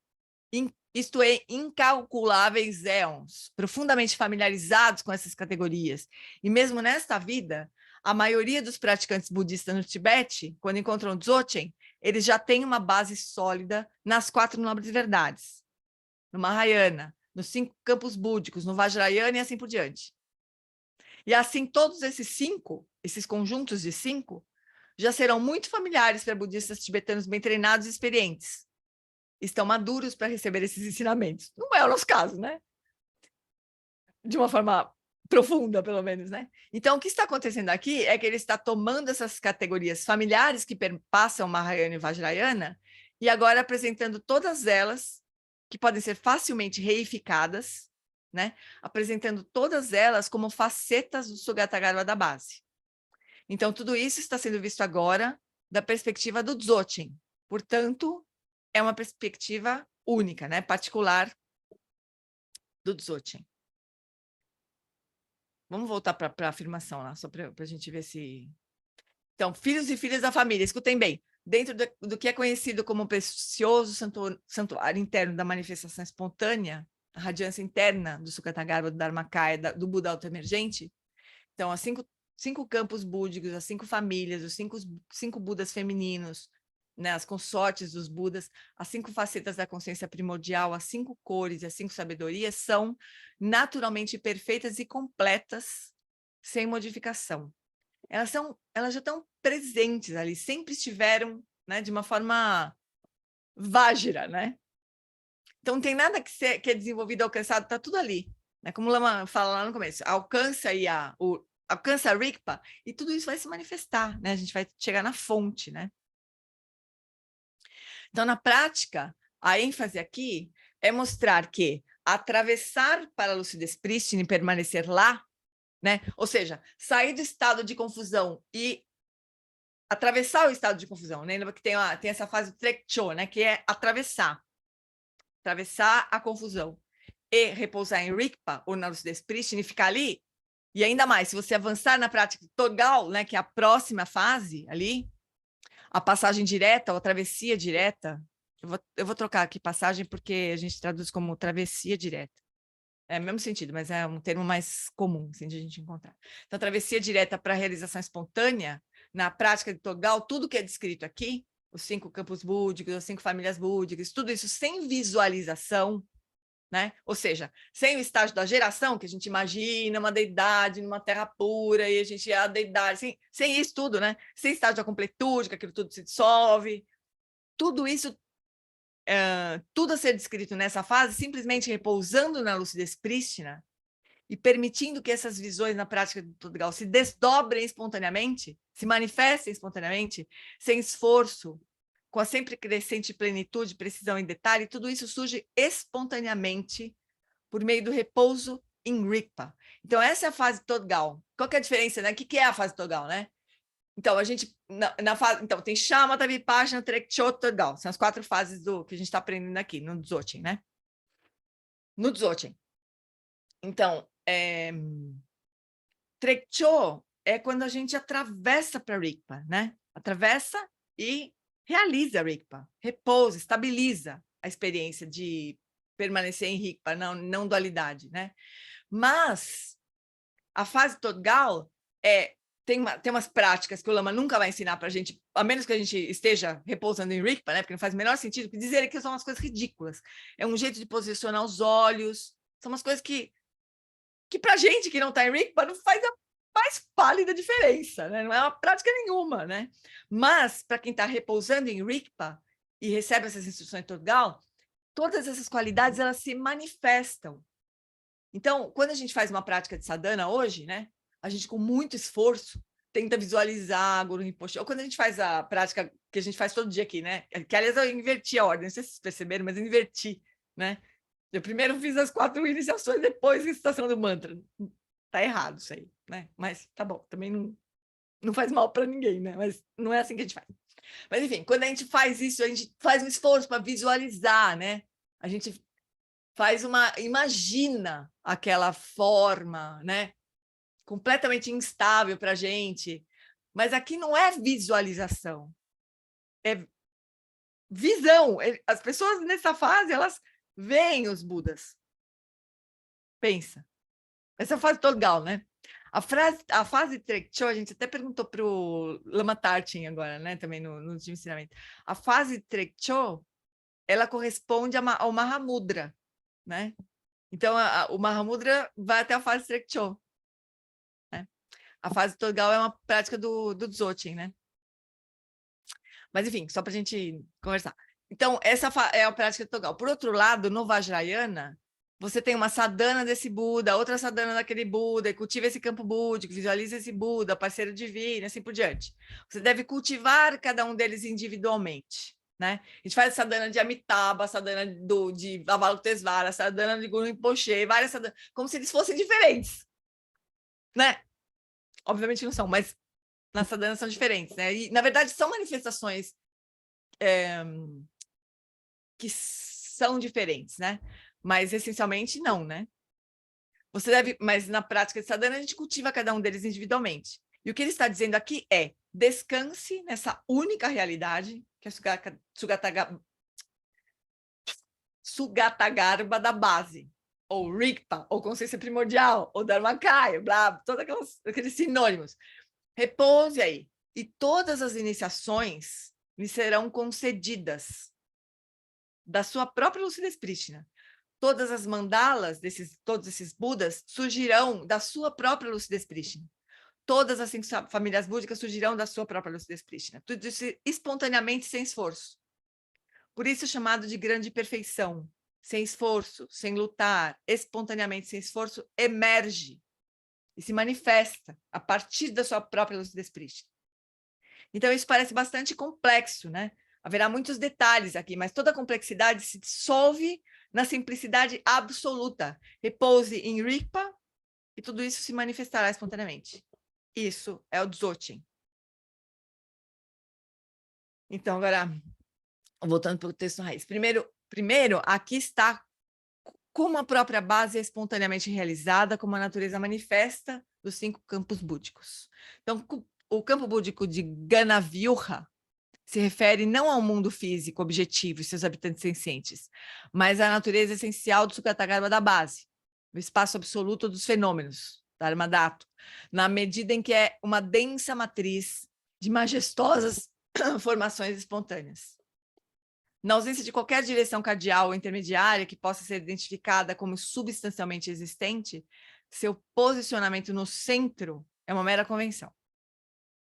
incalculáveis éons, profundamente familiarizados com essas categorias. E mesmo nesta vida, a maioria dos praticantes budistas no Tibete, quando encontram Dzogchen, eles já têm uma base sólida nas 4 nobres verdades, no Mahayana, nos 5 campos búdicos, no Vajrayana e assim por diante. E assim, todos esses conjuntos de 5, já serão muito familiares para budistas tibetanos bem treinados e experientes. Estão maduros para receber esses ensinamentos. Não é o nosso caso, né? De uma forma profunda, pelo menos, né? Então, o que está acontecendo aqui é que ele está tomando essas categorias familiares que perpassam Mahayana e Vajrayana e agora apresentando todas elas, que podem ser facilmente reificadas, né? Apresentando todas elas como facetas do Sugatagarbha da base. Então, tudo isso está sendo visto agora da perspectiva do Dzogchen. Portanto, é uma perspectiva única, né? Particular do Dzogchen. Vamos voltar para a afirmação lá, só para a gente ver se... Então, filhos e filhas da família, escutem bem. Dentro do que é conhecido como o precioso santuário interno da manifestação espontânea, a radiância interna do Sugatagarbha, do Dharmakaya, do Buda auto-emergente, então, as 5 campos búdicos, as 5 famílias, os 5 Budas femininos, né, as consortes dos Budas, as 5 facetas da consciência primordial, as 5 cores e as 5 sabedorias são naturalmente perfeitas e completas, sem modificação. Elas já estão presentes ali, sempre estiveram, né, de uma forma Vajra, né? Então, não tem nada que é desenvolvido, alcançado, está tudo ali. Né? Como o Lama fala lá no começo, alcança a Rigpa, e tudo isso vai se manifestar, né? A gente vai chegar na fonte, né? Então, na prática, a ênfase aqui é mostrar que atravessar para a lucidez prístina e permanecer lá, né? Ou seja, sair do estado de confusão e atravessar o estado de confusão, né? Lembra que tem essa fase do Trekcho, né? Que é atravessar a confusão e repousar em Rigpa, ou na lucidez prístina, e ficar ali. E ainda mais, se você avançar na prática Togal, né, que é a próxima fase ali, a passagem direta ou a travessia direta Eu vou trocar aqui passagem, porque a gente traduz como travessia direta. É o mesmo sentido, mas é um termo mais comum, assim, de a gente encontrar. Então, travessia direta para realização espontânea, na prática de Toggal, tudo que é descrito aqui, os 5 campos búdicos, as 5 famílias búdicas, tudo isso sem visualização, né? Ou seja, sem o estágio da geração, que a gente imagina uma deidade numa terra pura, e a gente é a deidade, sem isso tudo, né? Sem estágio da completude, que aquilo tudo se dissolve, tudo isso, tudo a ser descrito nessa fase, simplesmente repousando na lucidez prístina e permitindo que essas visões na prática do Toggal se desdobrem espontaneamente, se manifestem espontaneamente, sem esforço, com a sempre crescente plenitude, precisão e detalhe, tudo isso surge espontaneamente por meio do repouso em Rigpa. Então, essa é a fase Toggal. Qual que é a diferença, né? O que é a fase Toggal, né? Então, a gente, na fase, então, tem Shamatha, Vipassana, Trekchö, Toggal. São as 4 fases do que a gente está aprendendo aqui, no Dzogchen, né? No Dzogchen. Então, Trekchö é quando a gente atravessa para Rigpa, né? Atravessa e realiza Rigpa, repousa, estabiliza a experiência de permanecer em Rigpa, não dualidade, né? Mas a fase Toggal tem umas práticas que o Lama nunca vai ensinar para a gente, a menos que a gente esteja repousando em Rigpa, né? Porque não faz o menor sentido, porque dizer que são umas coisas ridículas. É um jeito de posicionar os olhos, são umas coisas que para a gente que não está em Rigpa não faz a mais pálida diferença, né? Não é uma prática nenhuma, né? Mas para quem está repousando em Rigpa e recebe essas instruções de Toggal, todas essas qualidades elas se manifestam. Então, quando a gente faz uma prática de sadhana hoje, né? A gente com muito esforço tenta visualizar Guru Rinpoche. Ou quando a gente faz a prática que a gente faz todo dia aqui, né? Que aliás eu inverti a ordem, não sei se vocês perceberam, mas eu inverti, né? Eu primeiro fiz as 4 iniciações, depois a recitação do mantra. Tá errado isso aí, né? Mas tá bom, também não faz mal para ninguém, né? Mas não é assim que a gente faz. Mas enfim, quando a gente faz isso, a gente faz um esforço para visualizar, né? A gente imagina aquela forma, né? Completamente instável para a gente. Mas aqui não é visualização, é visão. As pessoas nessa fase, elas veem os Budas. Pensa. Essa é a fase Toggal, né? A fase Trekchö, a gente até perguntou para o Lama Tartin agora, né? Também no último ensinamento. A fase Trekchö, ela corresponde ao Mahamudra, né? Então, o Mahamudra vai até a fase Trekchö, né? A fase Toggal é uma prática do Dzogchen, né? Mas, enfim, só para a gente conversar. Então, essa é a prática do Toggal. Por outro lado, no Vajrayana, você tem uma sadhana desse Buda, outra sadhana daquele Buda, e cultiva esse campo búdico, visualiza esse Buda, parceiro divino, assim por diante. Você deve cultivar cada um deles individualmente, né? A gente faz sadhana de Amitabha, sadhana de Avalokitesvara, sadhana de Guru Rinpoche, várias sadhanas, como se eles fossem diferentes, né? Obviamente não são, mas nas sadhanas são diferentes, né? E, na verdade, são manifestações que são diferentes, né? Mas, essencialmente, não, né? Mas na prática de sadhana, a gente cultiva cada um deles individualmente. E o que ele está dizendo aqui é: descanse nessa única realidade, que é Sugatagarbha da base, ou Rigpa, ou consciência primordial, ou Dharmakaya, blá, todos aqueles sinônimos. Repouse aí. E todas as iniciações lhe serão concedidas da sua própria lucidez prístina. Todas as mandalas todos esses Budas surgirão da sua própria lucidez prístina. Todas as 5 famílias búdicas surgirão da sua própria lucidez prístina. Tudo isso espontaneamente, sem esforço. Por isso chamado de grande perfeição. Sem esforço, sem lutar, espontaneamente, sem esforço, emerge e se manifesta a partir da sua própria lucidez prístina. Então, isso parece bastante complexo, né? Haverá muitos detalhes aqui, mas toda a complexidade se dissolve na simplicidade absoluta. Repouse em Rigpa e tudo isso se manifestará espontaneamente. Isso é o Dzogchen. Então, agora, voltando para o texto raiz. Primeiro, aqui está como a própria base é espontaneamente realizada, como a natureza manifesta dos 5 campos búdicos. Então, o campo búdico de Ganavyuha se refere não ao mundo físico objetivo e seus habitantes sencientes, mas à natureza essencial do Sukatagarbha da base, o espaço absoluto dos fenômenos, Dharma Dhatu, na medida em que é uma densa matriz de majestosas formações espontâneas. Na ausência de qualquer direção cardial ou intermediária que possa ser identificada como substancialmente existente, seu posicionamento no centro é uma mera convenção.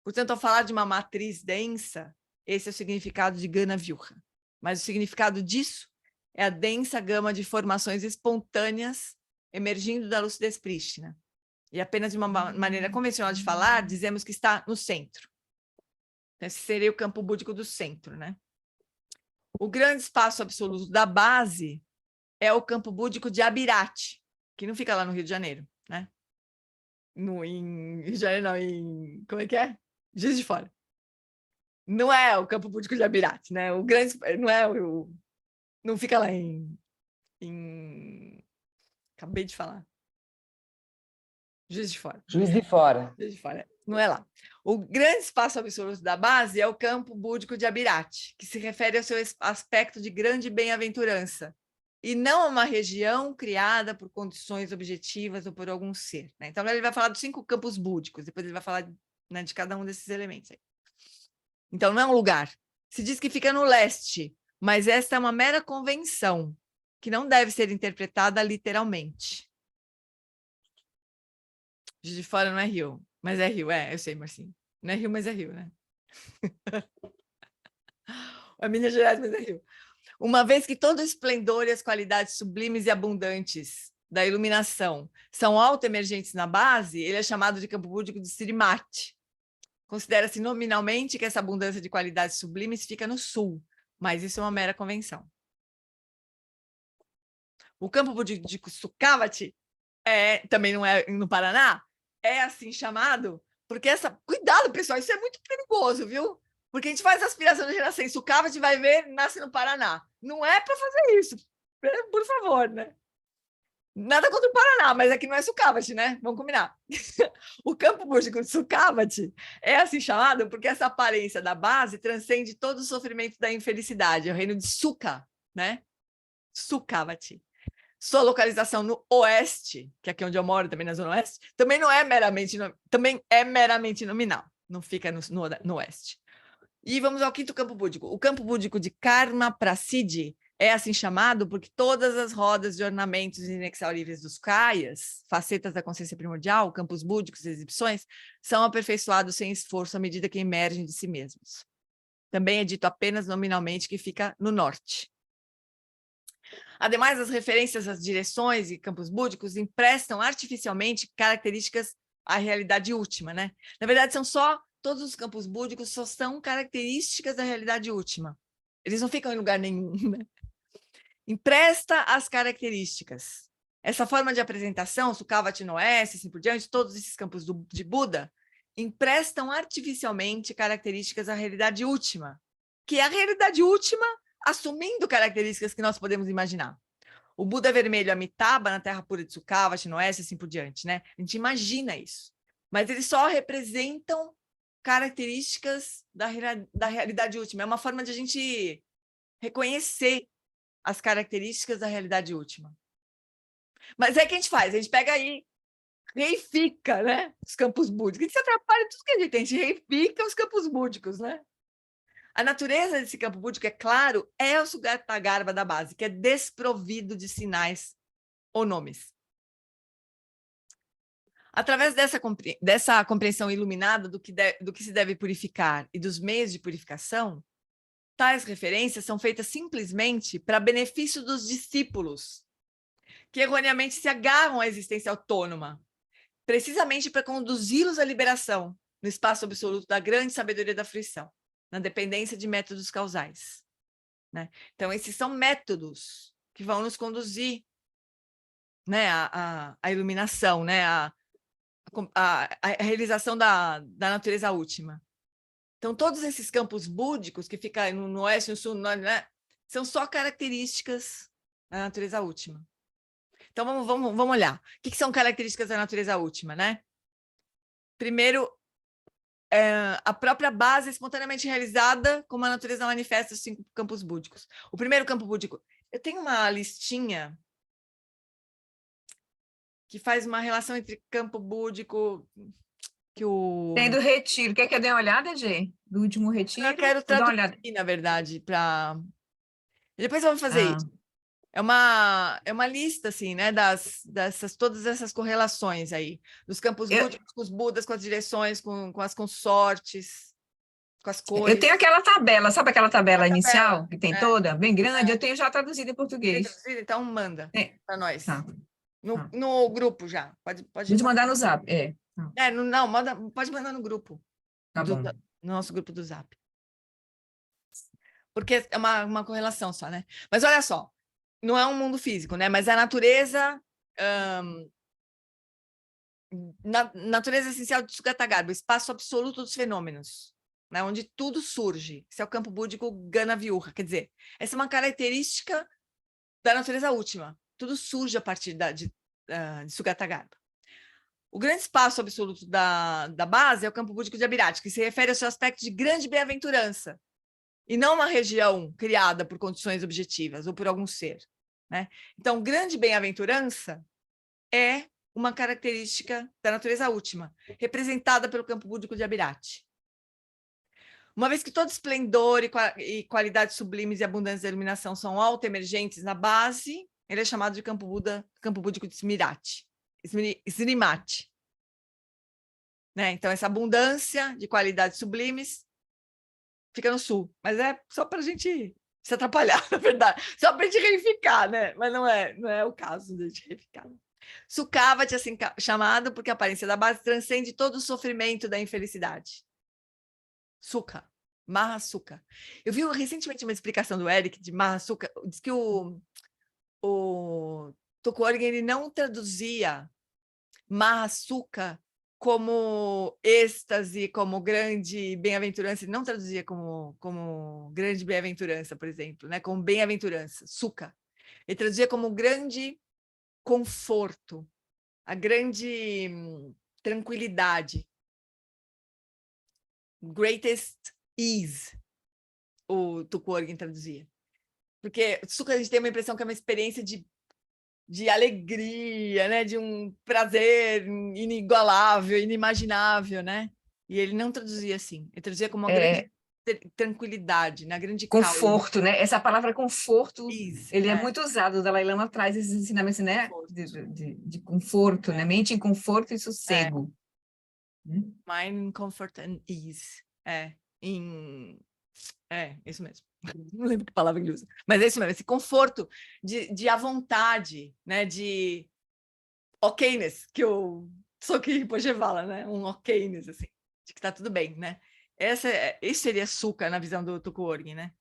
Portanto, ao falar de uma matriz densa, esse é o significado de Gana Vyuha. Mas o significado disso é a densa gama de formações espontâneas emergindo da lucidez prístina. E apenas de uma maneira convencional de falar, dizemos que está no centro. Esse seria o campo búdico do centro, né? O grande espaço absoluto da base é o campo búdico de Abirate, que não fica lá no Rio de Janeiro, né? Em Rio de Janeiro, não, em... Como é que é? Juiz de Fora. Não é o campo búdico de Abirate, né? O grande... Não é o... Não fica lá em... Acabei de falar. Juiz de Fora. Juiz de Fora. Juiz de Fora. Não é lá. O grande espaço absoluto da base é o campo búdico de Abirate, que se refere ao seu aspecto de grande bem-aventurança, e não a uma região criada por condições objetivas ou por algum ser, né? Então, agora ele vai falar dos 5 campos búdicos, depois ele vai falar, né, de cada um desses elementos aí. Então, não é um lugar. Se diz que fica no leste, mas esta é uma mera convenção, que não deve ser interpretada literalmente. Juiz de Fora não é Rio, mas é Rio, eu sei, Marcinho. Não é Rio, mas é Rio, né? É Minas Gerais, mas é Rio. Uma vez que todo o esplendor e as qualidades sublimes e abundantes da iluminação são autoemergentes na base, ele é chamado de campo búdico de Srimati. Considera-se nominalmente que essa abundância de qualidades sublimes fica no sul, mas isso é uma mera convenção. O campo búdico de Sukhavati também não é no Paraná, é assim chamado, porque cuidado, pessoal, isso é muito perigoso, viu? Porque a gente faz aspiração de renascer em Sukhavati, vai ver, nasce no Paraná. Não é para fazer isso, por favor, né? Nada contra o Paraná, mas aqui não é Sukhavati, né? Vamos combinar. O campo búdico de Sukhavati é assim chamado porque essa aparência da base transcende todo o sofrimento da infelicidade, é o reino de Sukha, né? Sukhavati. Sua localização no oeste, que é aqui onde eu moro, também na zona oeste, também é meramente nominal, não fica no oeste. E vamos ao 5º campo búdico. O campo búdico de Karma Prasiddhi é assim chamado porque todas as rodas de ornamentos inexauríveis dos kayas, facetas da consciência primordial, campos búdicos e exibições, são aperfeiçoados sem esforço à medida que emergem de si mesmos. Também é dito apenas nominalmente que fica no norte. Ademais, as referências às direções e campos búdicos emprestam artificialmente características à realidade última, né? Na verdade, todos os campos búdicos só são características da realidade última. Eles não ficam em lugar nenhum, né? Empresta as características. Essa forma de apresentação, Sukhavati no oeste, assim por diante, todos esses campos de Buda, emprestam artificialmente características à realidade última, que é a realidade última assumindo características que nós podemos imaginar. O Buda vermelho Amitabha na terra pura de Sukhavati, no oeste, assim por diante, né? A gente imagina isso. Mas eles só representam características da realidade última. É uma forma de a gente reconhecer as características da realidade última. Mas é o que a gente faz? A gente pega aí, reifica, né? Os campos búdicos. A gente se atrapalha tudo que a gente reifica os campos búdicos, né? A natureza desse campo búdico, é claro, é o Sukatagarbha da base, que é desprovido de sinais ou nomes. Através dessa compreensão iluminada do que se deve purificar e dos meios de purificação, tais referências são feitas simplesmente para benefício dos discípulos, que erroneamente se agarram à existência autônoma, precisamente para conduzi-los à liberação, no espaço absoluto da grande sabedoria da fruição, na dependência de métodos causais, né? Então, esses são métodos que vão nos conduzir, né, à iluminação, né, à realização da natureza última. Então, todos esses campos búdicos que ficam no oeste, no sul, né, são só características da natureza última. Então, vamos olhar. O que são características da natureza última, né? Primeiro, a própria base é espontaneamente realizada, como a natureza manifesta os 5 campos búdicos. O primeiro campo búdico, eu tenho uma listinha que faz uma relação entre campo búdico que o... Tem do retiro. Quer que eu dê uma olhada, Gê? Do último retiro? Eu quero traduzir, na verdade, para... Depois eu vou fazer isso. É uma lista, assim, né, todas essas correlações aí, dos campos búdicos, com os Budas, com as direções, com as consortes, com as cores. Eu tenho aquela tabela, sabe aquela tabela inicial que tem toda, bem grande? Eu tenho já traduzido em português. Traduzido? Então manda para nós. Tá. No grupo já. Pode mandar no Zap, pode mandar no grupo. Tá bom. No nosso grupo do Zap. Porque é uma correlação só, né? Mas olha só, não é um mundo físico, né? Mas a natureza... natureza essencial de Sukatagarba, o espaço absoluto dos fenômenos, né? Onde tudo surge. Esse é o campo búdico Gana Viurra. Quer dizer, essa é uma característica da natureza última. Tudo surge a partir de Sukatagarba. O grande espaço absoluto da base é o campo búdico de Abirati, que se refere ao seu aspecto de grande bem-aventurança, e não uma região criada por condições objetivas ou por algum ser, né? Então, grande bem-aventurança é uma característica da natureza última, representada pelo campo búdico de Abirati. Uma vez que todo esplendor e qualidades sublimes e abundância da iluminação são auto-emergentes na base, ele é chamado de campo búdico de Srimati. Né? Então, essa abundância de qualidades sublimes fica no sul, mas é só para a gente se atrapalhar, na verdade, só para a gente reificar, né? Mas não é o caso de a gente reificar. Sukhavati, assim chamado, porque a aparência da base transcende todo o sofrimento da infelicidade. Sukha, Mahasukha. Eu vi recentemente uma explicação do Eric de Mahasukha, diz que o Tokuorgen, ele não traduzia Mahasukha como êxtase, como grande bem-aventurança, ele não traduzia como grande bem-aventurança, por exemplo, né? Como bem-aventurança, Sukha. Ele traduzia como grande conforto, a grande tranquilidade, greatest ease, o Tokuorgen traduzia. Porque Sukha, a gente tem uma impressão que é uma experiência de alegria, né? De um prazer inigualável, inimaginável, né? E ele não traduzia assim, ele traduzia como uma grande tranquilidade, na grande conforto, calma. Né? Essa palavra conforto, Isso, ele é muito usado. O Dalai Lama traz esses ensinamentos, né? De conforto, né? Mente em conforto e sossego. Mind, comfort and ease. Isso mesmo. Não lembro que palavra ele usa, mas é isso mesmo, esse conforto de à vontade, né? De okayness, que o Soki Rinpoche fala, né? Um okayness, assim, de que tá tudo bem, né? Esse seria Sukha na visão do Tokuorgen, né?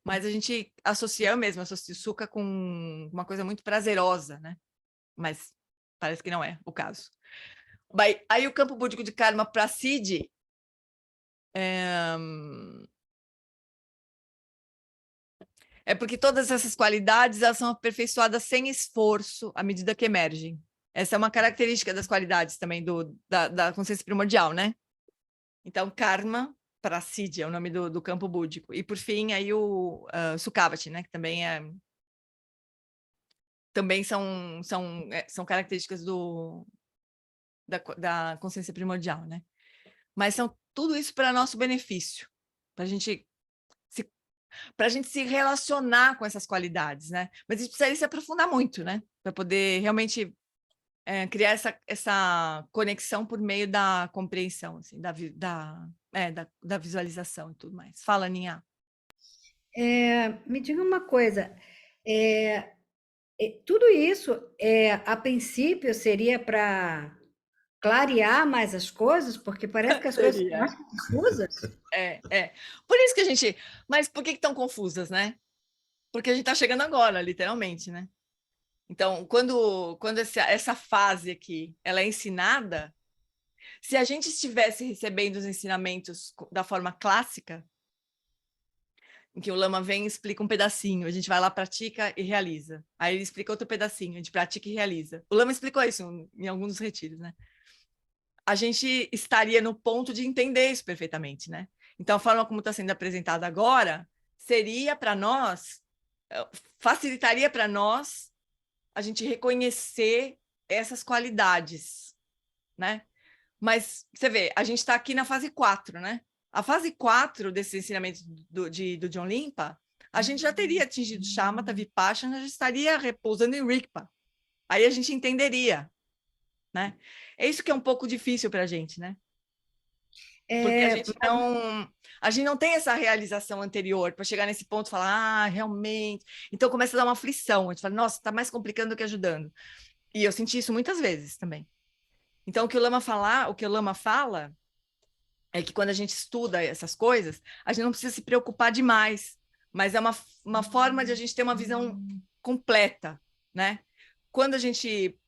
Mas a gente associa, eu mesmo associo Sukha com uma coisa muito prazerosa, né? Mas parece que não é o caso. Aí o campo búdico de Karma para Siddhi é porque todas essas qualidades, elas são aperfeiçoadas sem esforço à medida que emergem. Essa é uma característica das qualidades também da consciência primordial, né? Então, Karma para Siddhi é o nome do campo búdico. E, por fim, aí o Sukhavati, né? Que também são características da consciência primordial, né? Mas são tudo isso para nosso benefício, para a gente se relacionar com essas qualidades, né? Mas a gente precisaria se aprofundar muito, né? Para poder realmente criar essa conexão por meio da compreensão, assim, da visualização e tudo mais. Fala, Ninha. Me diga uma coisa, tudo isso, a princípio, seria para clarear mais as coisas, porque parece que as coisas estão mais confusas. Por isso que a gente... Mas por que estão confusas, né? Porque a gente está chegando agora, literalmente, né? Então, quando essa fase aqui, ela é ensinada, se a gente estivesse recebendo os ensinamentos da forma clássica, em que o Lama vem e explica um pedacinho, a gente vai lá, pratica e realiza. Aí ele explica outro pedacinho, a gente pratica e realiza. O Lama explicou isso em alguns retiros, né? a gente estaria no ponto de entender isso perfeitamente, né? Então, a forma como está sendo apresentada agora seria para nós, facilitaria para nós a gente reconhecer essas qualidades, né? Mas, você vê, a gente está aqui na fase 4, né? A fase 4 desse ensinamento do John Limpa, a gente já teria atingido Shamatha, Vipassana, já estaria repousando em Rigpa. Aí a gente entenderia, né? É isso que é um pouco difícil para a gente, né? Porque a gente não tem essa realização anterior para chegar nesse ponto e falar, realmente. Então começa a dar uma aflição. A gente fala, nossa, está mais complicando do que ajudando. E eu senti isso muitas vezes também. Então o que o Lama fala é que quando a gente estuda essas coisas, a gente não precisa se preocupar demais, mas é uma forma de a gente ter uma visão completa, né? Quando a gente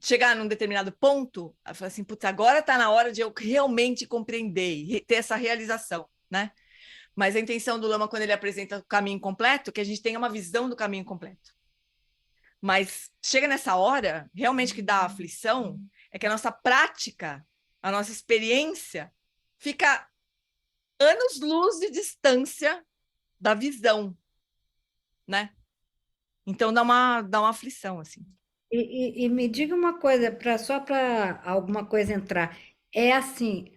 chegar num determinado ponto, eu falo assim, putz, agora está na hora de eu realmente compreender, ter essa realização, né? Mas a intenção do Lama, quando ele apresenta o caminho completo, é que a gente tenha uma visão do caminho completo. Mas chega nessa hora, realmente que dá aflição, é que a nossa prática, a nossa experiência, fica anos-luz de distância da visão, né? Então dá uma aflição, assim. E me diga uma coisa, só para alguma coisa entrar. É assim,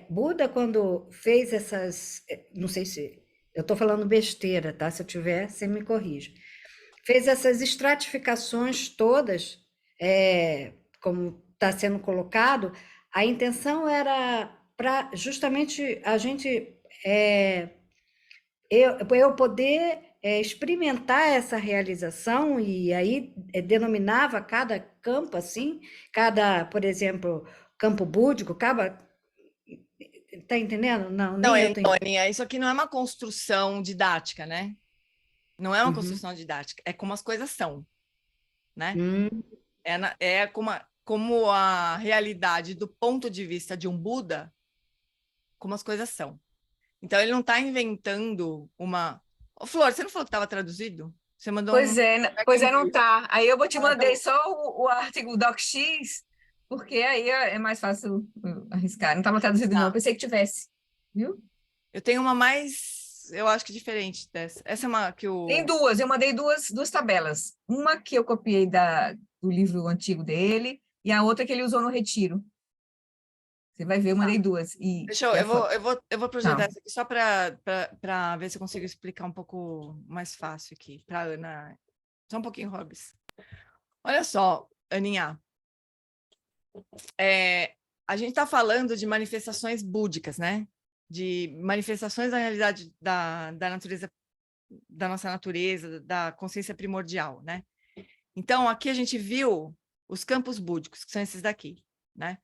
Buda, quando fez essas. Não sei se. Eu estou falando besteira, tá? Se eu tiver, você me corrige. Fez essas estratificações todas, como está sendo colocado, a intenção era para justamente a gente. Eu poder experimentar essa realização, e aí denominava cada campo assim, por exemplo, campo búdico, tá entendendo? Não, Não, nem eu tenho. Aninha, isso aqui não é uma construção didática, né? Não é uma construção didática, é como as coisas são, né? É como a realidade do ponto de vista de um Buda, como as coisas são. Então, ele não está inventando uma... Ô, Flor, você não falou que estava traduzido? Você mandou Pois é, não tá. Aí eu te mandei só o artigo DocX, porque aí é mais fácil arriscar. Não estava traduzido, não. Eu pensei que tivesse. Viu? Eu tenho uma mais, eu acho que diferente dessa. Essa é uma que o... Tem duas, eu mandei duas tabelas. Uma que eu copiei do livro antigo dele, e a outra que ele usou no retiro. Você vai ver, eu mandei duas. Deixa eu vou projetar essa aqui só para ver se eu consigo explicar um pouco mais fácil aqui para Ana. Só um pouquinho, Robs. Olha só, Aninha. A gente está falando de manifestações búdicas, né? De manifestações da realidade da natureza, da nossa natureza, da consciência primordial, né? Então, aqui a gente viu os campos búdicos, que são esses daqui, né?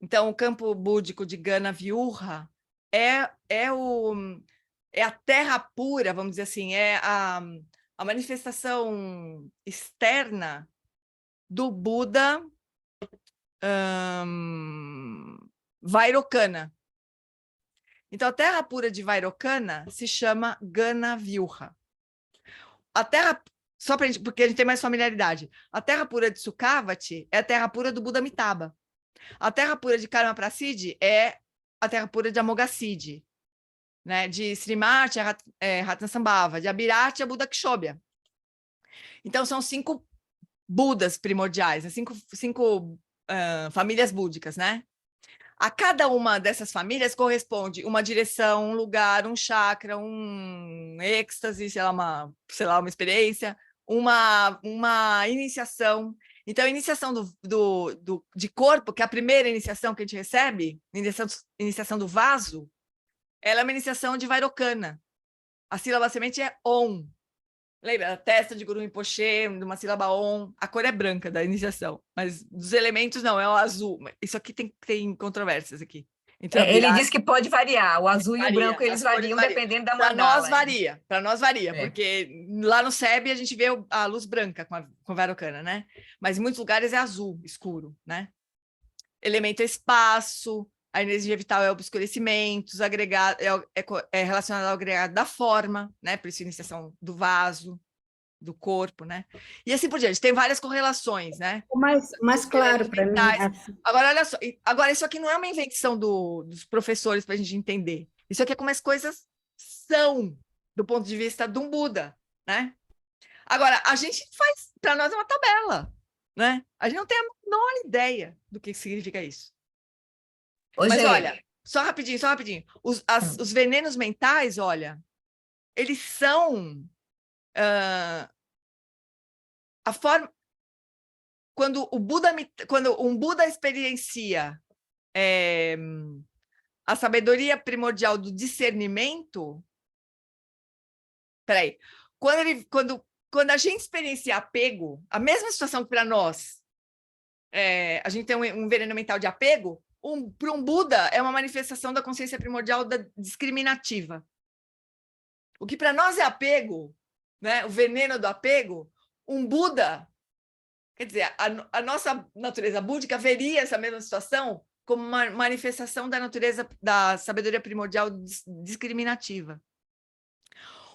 Então, o campo búdico de Gana Vyuha é a terra pura, vamos dizer assim, é a manifestação externa do Buda Vairocana. Então, a terra pura de Vairocana se chama Gana Vyuha. A terra, só pra gente, porque a gente tem mais familiaridade, a terra pura de Sukhavati é a terra pura do Buda Amitabha. A terra pura de Karma Prasidi é a terra pura de Amoghasiddhi, né? De Srimati Ratnasambhava, de Abhirati a Buda Kshobhya. Então, são 5 Budas primordiais, 5 famílias búdicas, né? A cada uma dessas famílias corresponde uma direção, um lugar, um chakra, um êxtase, sei lá, uma experiência, uma iniciação. Então, a iniciação de corpo, que é a primeira iniciação que a gente recebe, iniciação do vaso, ela é uma iniciação de Vairocana. A sílaba semente é Om. Lembra? A testa de Guru Rinpoche, de uma sílaba Om. A cor é branca da iniciação, mas dos elementos não, é o azul. Isso aqui tem controvérsias aqui. Então, ele diz que pode variar, o azul e o branco eles variam dependendo da mandala. Para nós varia, porque lá no SEB a gente vê a luz branca com a Vairocana, né? Mas em muitos lugares é azul, escuro, né? Elemento é espaço, a energia vital é obscurecimento, é relacionado ao agregado da forma, né? Por isso, iniciação do vaso, do corpo, né? E assim por diante, tem várias correlações, né? Mais claro para mim. Agora, olha só, agora isso aqui não é uma invenção dos professores para a gente entender. Isso aqui é como as coisas são do ponto de vista de um Buda, né? Agora, a gente faz, para nós é uma tabela, né? A gente não tem a menor ideia do que significa isso. Mas olha, só rapidinho. Os venenos mentais, olha, eles são a forma. Quando um Buda experiencia a sabedoria primordial do discernimento. Peraí. Quando a gente experiencia apego, a mesma situação que para nós, a gente tem um veneno mental de apego, para um Buda é uma manifestação da consciência primordial da discriminativa. O que para nós é apego, né? O veneno do apego, um Buda, quer dizer, a nossa natureza búdica veria essa mesma situação como uma manifestação da natureza da sabedoria primordial discriminativa.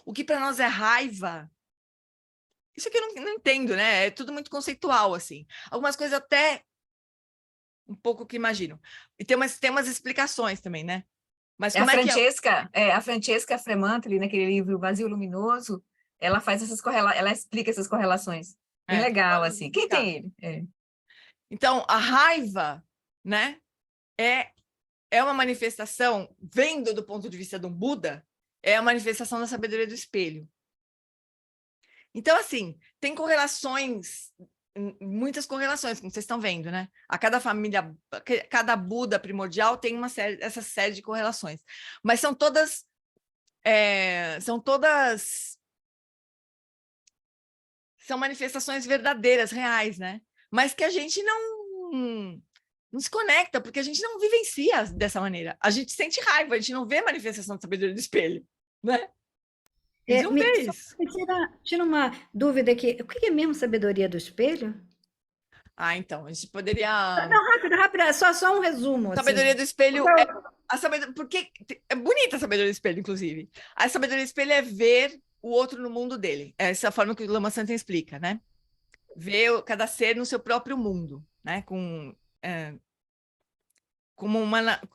O que para nós é raiva, isso aqui eu não entendo, né? É tudo muito conceitual, assim. Algumas coisas até um pouco que imagino. E tem umas explicações também, né? Mas como a Francesca Fremantli, naquele livro Vazio Luminoso, ela faz ela explica essas correlações. Bem legal, assim. Quem tem ele? Então, a raiva, né? É uma manifestação, vendo do ponto de vista de um Buda, é a manifestação da sabedoria do espelho. Então, assim, tem correlações, muitas correlações, como vocês estão vendo, né? A cada família, cada Buda primordial tem essa série de correlações. Mas são todas são manifestações verdadeiras, reais, né? Mas que a gente não se conecta, porque a gente não vivencia dessa maneira. A gente sente raiva, a gente não vê manifestação de sabedoria do espelho, né? Tira uma dúvida aqui. O que é mesmo sabedoria do espelho? Então, a gente poderia... Não, rápido, só um resumo. Sabedoria do espelho... Porque é bonita a sabedoria do espelho, inclusive. A sabedoria do espelho é ver o outro no mundo dele. Essa é a forma que o Lama Santen explica, né? Ver cada ser no seu próprio mundo, né?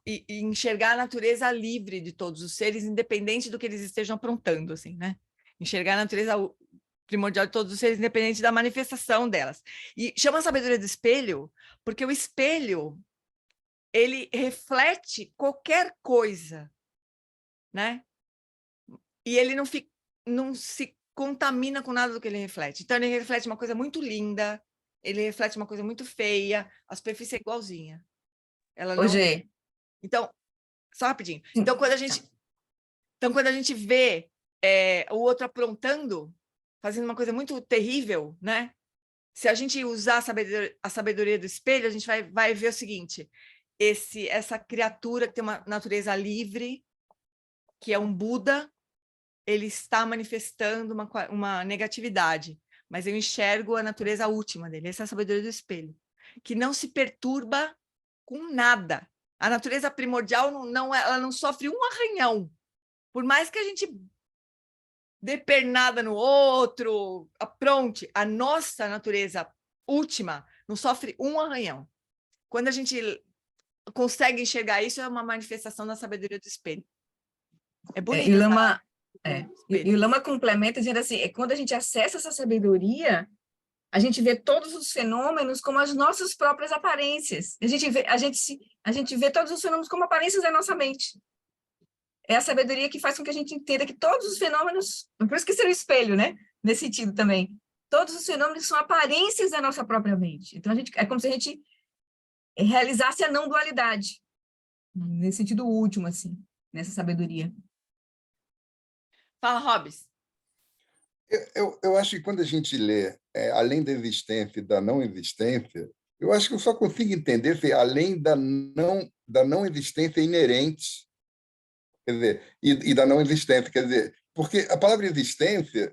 E enxergar a natureza livre de todos os seres, independente do que eles estejam aprontando, assim, né? Enxergar a natureza primordial de todos os seres, independente da manifestação delas. E chama a sabedoria do espelho, porque o espelho, ele reflete qualquer coisa, né? E ele não se contamina com nada do que ele reflete. Então, ele reflete uma coisa muito linda, ele reflete uma coisa muito feia, a superfície é igualzinha. Ela não... Então, só rapidinho. Então, quando a gente vê o outro aprontando, fazendo uma coisa muito terrível, né? Se a gente usar a sabedoria do espelho, a gente vai ver o seguinte: essa criatura que tem uma natureza livre, que é um Buda, ele está manifestando uma negatividade, mas eu enxergo a natureza última dele, essa é a sabedoria do espelho, que não se perturba com nada. A natureza primordial ela não sofre um arranhão. Por mais que a gente dê pernada no outro, apronte, a nossa natureza última não sofre um arranhão. Quando a gente consegue enxergar isso, é uma manifestação da sabedoria do espelho. É bonito. E o Lama complementa dizendo assim, quando a gente acessa essa sabedoria, a gente vê todos os fenômenos como as nossas próprias aparências. A gente vê todos os fenômenos como aparências da nossa mente. É a sabedoria que faz com que a gente entenda que todos os fenômenos, por isso que ser o espelho, né? Nesse sentido também. Todos os fenômenos são aparências da nossa própria mente. Então, é como se a gente realizasse a não dualidade, nesse sentido último, assim, nessa sabedoria. Fala, Hobbes. Eu acho que quando a gente lê além da existência e da não existência, eu acho que eu só consigo entender se além da não existência inerente, quer dizer, e da não existência, quer dizer, porque a palavra existência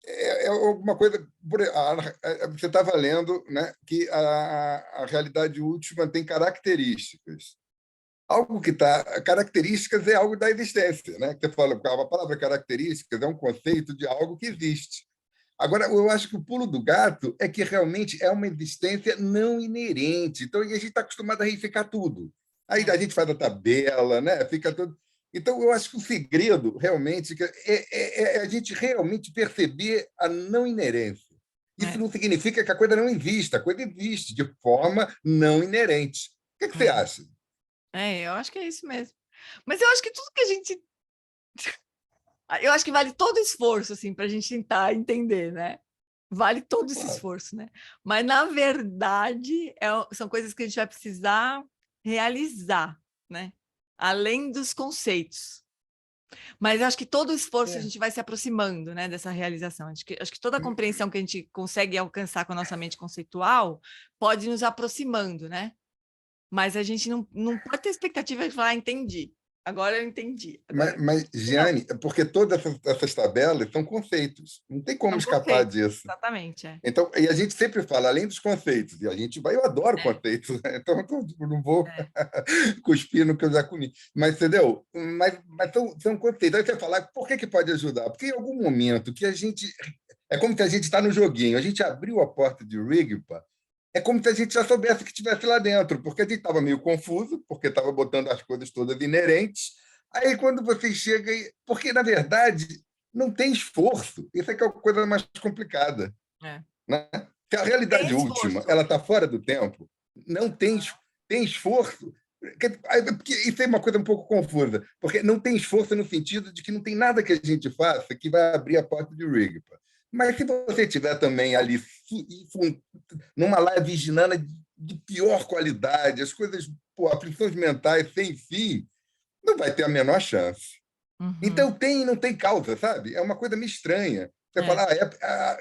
é alguma coisa... Você estava lendo, né, que a realidade última tem características. Algo que está... Características é algo da existência, né? Você fala, a palavra características é um conceito de algo que existe. Agora, eu acho que o pulo do gato é que realmente é uma existência não inerente. Então, a gente está acostumado a reificar tudo. Aí a gente faz a tabela, né? Fica todo... Então, eu acho que o segredo, realmente, é a gente realmente perceber a não inerência. Isso não significa que a coisa não exista, a coisa existe de forma não inerente. O que você acha? Eu acho que é isso mesmo. Mas eu acho que tudo que a gente... Eu acho que vale todo o esforço, assim, para a gente tentar entender, né? Vale todo esse esforço, né? Mas, na verdade, são coisas que a gente vai precisar realizar, né? Além dos conceitos. Mas eu acho que todo o esforço a gente vai se aproximando, né, dessa realização. Acho que toda a compreensão que a gente consegue alcançar com a nossa mente conceitual pode nos aproximando, né? Mas a gente não pode ter expectativa de falar, entendi. Agora eu entendi. Mas Giane, porque todas essas tabelas são conceitos. Não tem como escapar disso. Exatamente. Então, e a gente sempre fala, além dos conceitos, e a gente vai, eu adoro conceitos, né? Então não vou cuspir no que eu já comi. Mas, entendeu? Mas são conceitos. Aí você fala, por que pode ajudar? Porque em algum momento que a gente... É como se a gente está no joguinho, a gente abriu a porta de Rigpa, é como se a gente já soubesse que estivesse lá dentro, porque a gente estava meio confuso, porque estava botando as coisas todas inerentes. Aí, quando você chega... Porque, na verdade, não tem esforço. Isso é que é a coisa mais complicada. Né? Se a realidade última ela está fora do tempo, não tem esforço. Porque isso é uma coisa um pouco confusa, porque não tem esforço no sentido de que não tem nada que a gente faça que vai abrir a porta de Rigpa. Mas se você estiver também ali numa live virginiana de pior qualidade, as coisas, aflições mentais sem fim, não vai ter a menor chance. Então tem e não tem causa, sabe? É uma coisa meio estranha. Você fala,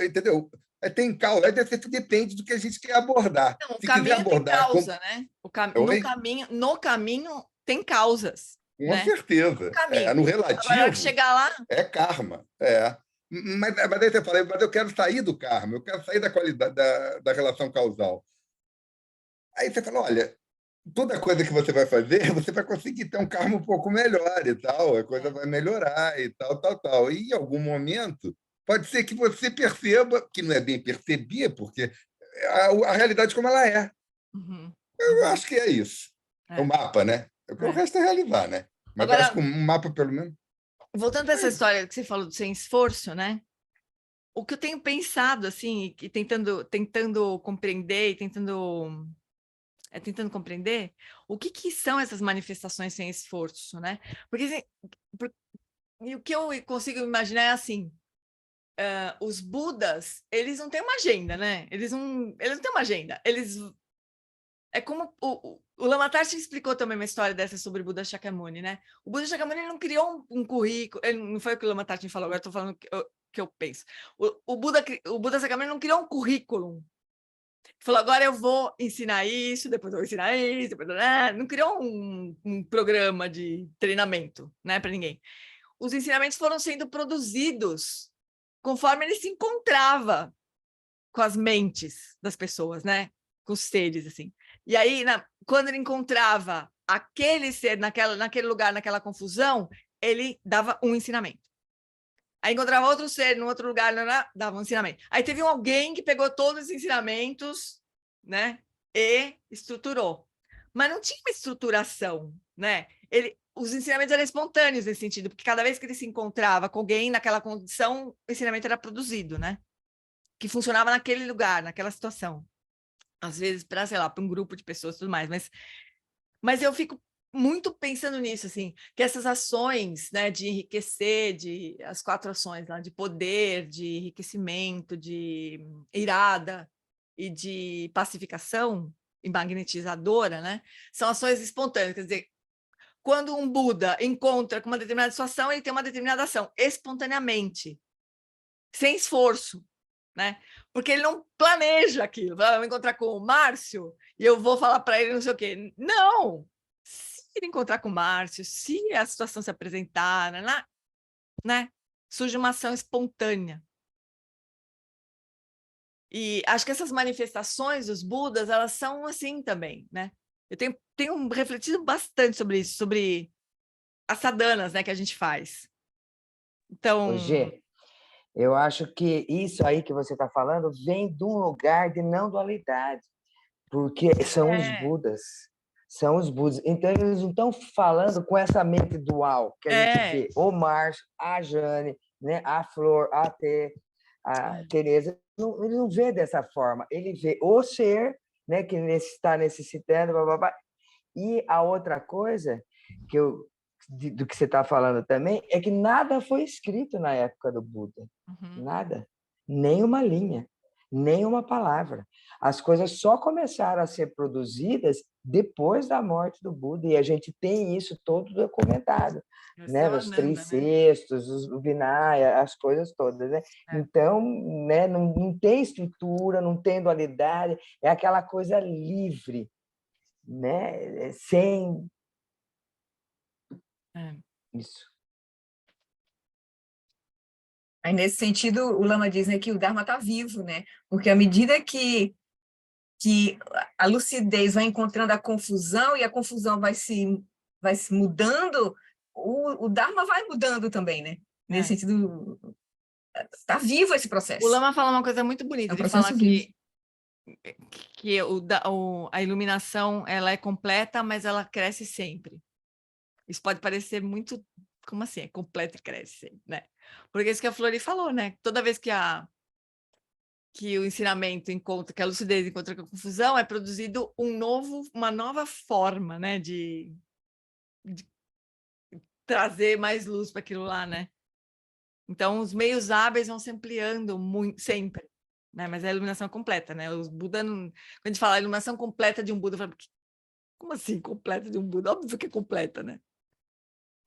entendeu? Tem causa, depende do que a gente quer abordar. Não, o Se caminho quiser abordar tem causa, né? No caminho tem causas. Com certeza. No relativo, agora, chegar lá... é karma. Mas aí você fala, mas eu quero sair do karma, eu quero sair da qualidade da relação causal. Aí você fala, olha, toda coisa que você vai fazer, você vai conseguir ter um karma um pouco melhor e tal, a coisa vai melhorar e tal. E em algum momento, pode ser que você perceba, que não é bem perceber, porque a realidade como ela é. Eu acho que é isso. É o mapa, né? O resto é realizar, né? Mas agora, acho que um mapa, pelo menos... Voltando para essa história que você falou do sem esforço, né? O que eu tenho pensado, assim, e tentando compreender, tentando compreender o que são essas manifestações sem esforço, né? Porque assim, e o que eu consigo imaginar é assim, os Budas, eles não têm uma agenda, né? Eles não têm uma agenda. É como o Lamatarsi explicou também uma história dessa sobre o Buda Shakyamuni, né? O Buda Shakyamuni não criou um currículo, ele não foi o que o Lamatarsi falou, agora estou falando o que eu penso. O Buda Shakyamuni não criou um currículo. Falou, agora eu vou ensinar isso, depois eu vou ensinar isso, depois... Não criou um programa de treinamento, né, para ninguém. Os ensinamentos foram sendo produzidos conforme ele se encontrava com as mentes das pessoas, né, com os seres, assim. E aí, quando ele encontrava aquele ser naquele lugar, naquela confusão, ele dava um ensinamento. Aí encontrava outro ser em outro lugar, dava um ensinamento. Aí teve alguém que pegou todos os ensinamentos, né, e estruturou. Mas não tinha uma estruturação, né? Os ensinamentos eram espontâneos nesse sentido, porque cada vez que ele se encontrava com alguém naquela condição, o ensinamento era produzido, né? Que funcionava naquele lugar, naquela situação. Às vezes, para, sei lá, para um grupo de pessoas e tudo mais. Mas eu fico muito pensando nisso, assim, que essas ações, né, de enriquecer, as 4 ações lá, de poder, de enriquecimento, de irada e de pacificação e magnetizadora, né, são ações espontâneas, quer dizer, quando um Buda encontra com uma determinada situação, ele tem uma determinada ação, espontaneamente, sem esforço, né? Porque ele não planeja aquilo. Eu vou encontrar com o Márcio e eu vou falar para ele não sei o quê. Não! Se ele encontrar com o Márcio, se a situação se apresentar, né? Surge uma ação espontânea. E acho que essas manifestações dos Budas, elas são assim também, né? Eu tenho refletido bastante sobre isso, sobre as sadhanas, né, que a gente faz. Então... Eu acho que isso aí que você está falando vem de um lugar de não dualidade, porque são os Budas. São os Budas. Então, eles não estão falando com essa mente dual que a gente vê. O Márcio, a Jane, né? A Flor, a Tereza. Ele não vê dessa forma. Ele vê o ser, né? Que está necessitando, blá, blá, blá. E a outra coisa do que você está falando também é que nada foi escrito na época do Buda. Nada. Nem uma linha, nem uma palavra. As coisas só começaram a ser produzidas depois da morte do Buda, e a gente tem isso todo documentado, né? Os 3 cestos, os Vinaya, as coisas todas, né? Então, né, não tem estrutura, não tem dualidade, é aquela coisa livre, né? Sem isso. Aí, nesse sentido, o Lama diz, né, que o Dharma está vivo, né? Porque à medida que a lucidez vai encontrando a confusão e a confusão vai se mudando, o Dharma vai mudando também, né? Nesse sentido, está vivo esse processo. O Lama fala uma coisa muito bonita, ele fala que a iluminação ela é completa, mas ela cresce sempre. Isso pode parecer muito... Como assim? É completa e cresce sempre, né? Porque isso que a Flori falou, né? Toda vez que o ensinamento encontra, que a lucidez encontra com a confusão, é produzido uma nova forma, né? De trazer mais luz para aquilo lá, né? Então, os meios hábeis vão se ampliando muito, sempre, né? Mas é a iluminação completa, né? Os Buda, quando a gente fala a iluminação completa de um Buda, eu falo, como assim completa de um Buda? Óbvio que é completa, né?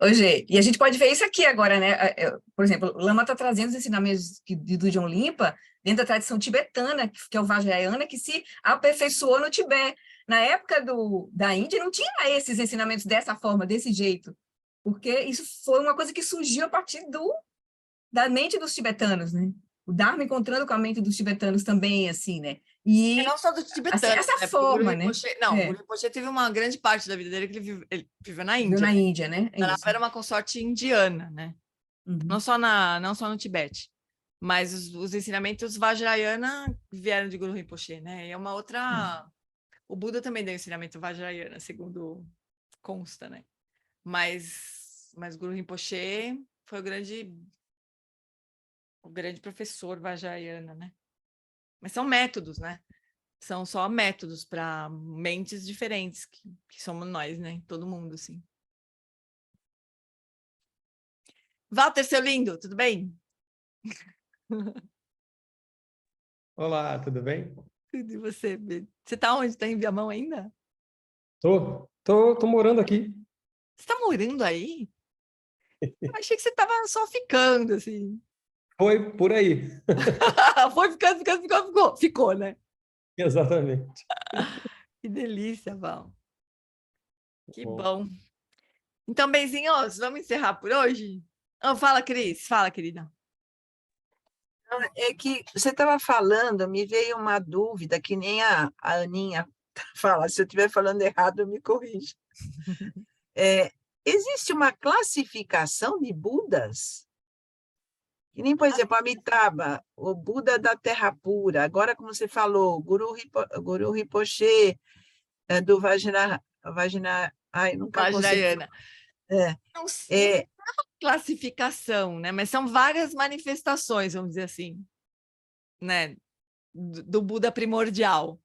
Hoje, e a gente pode ver isso aqui agora, né? Por exemplo, o Lama está trazendo os ensinamentos do John Limpa dentro da tradição tibetana, que é o Vajrayana, que se aperfeiçoou no Tibete. Na época da Índia, não tinha esses ensinamentos dessa forma, desse jeito, porque isso foi uma coisa que surgiu a partir da mente dos tibetanos, né? O Dharma encontrando com a mente dos tibetanos também, assim, né? E não só dos tibetanos, assim, essa forma, né? O Guru Rinpoche teve uma grande parte da vida dele que ele viveu na Índia. Viveu na Índia, né? Era uma consorte indiana, né? Não só no Tibete, mas os ensinamentos Vajrayana vieram de Guru Rinpoche, né? E é uma outra... O Buda também deu ensinamento Vajrayana, segundo consta, né? Mas Guru Rinpoche foi o grande professor Vajrayana, né? Mas são métodos, né? São só métodos para mentes diferentes, que somos nós, né? Todo mundo, assim. Walter, seu lindo, tudo bem? Olá, tudo bem? Tudo, e você? Você tá onde? Tá em Viamão ainda? Tô morando aqui. Você tá morando aí? Eu achei que você tava só ficando, assim. Foi por aí. Foi ficou. Ficou, né? Exatamente. Que delícia, Val. Que bom. Então, benzinhos, vamos encerrar por hoje? Oh, fala, Cris. Fala, querida. É que você estava falando, me veio uma dúvida, que nem a Aninha fala, se eu estiver falando errado, me corrija. Existe uma classificação de Budas? Que nem, por exemplo, Amitabha, o Buda da Terra Pura. Agora, como você falou, Guru Rinpoche, do ai, nunca Vajrayana. Não sei classificação, né? Mas são várias manifestações, vamos dizer assim, né? Do Buda primordial.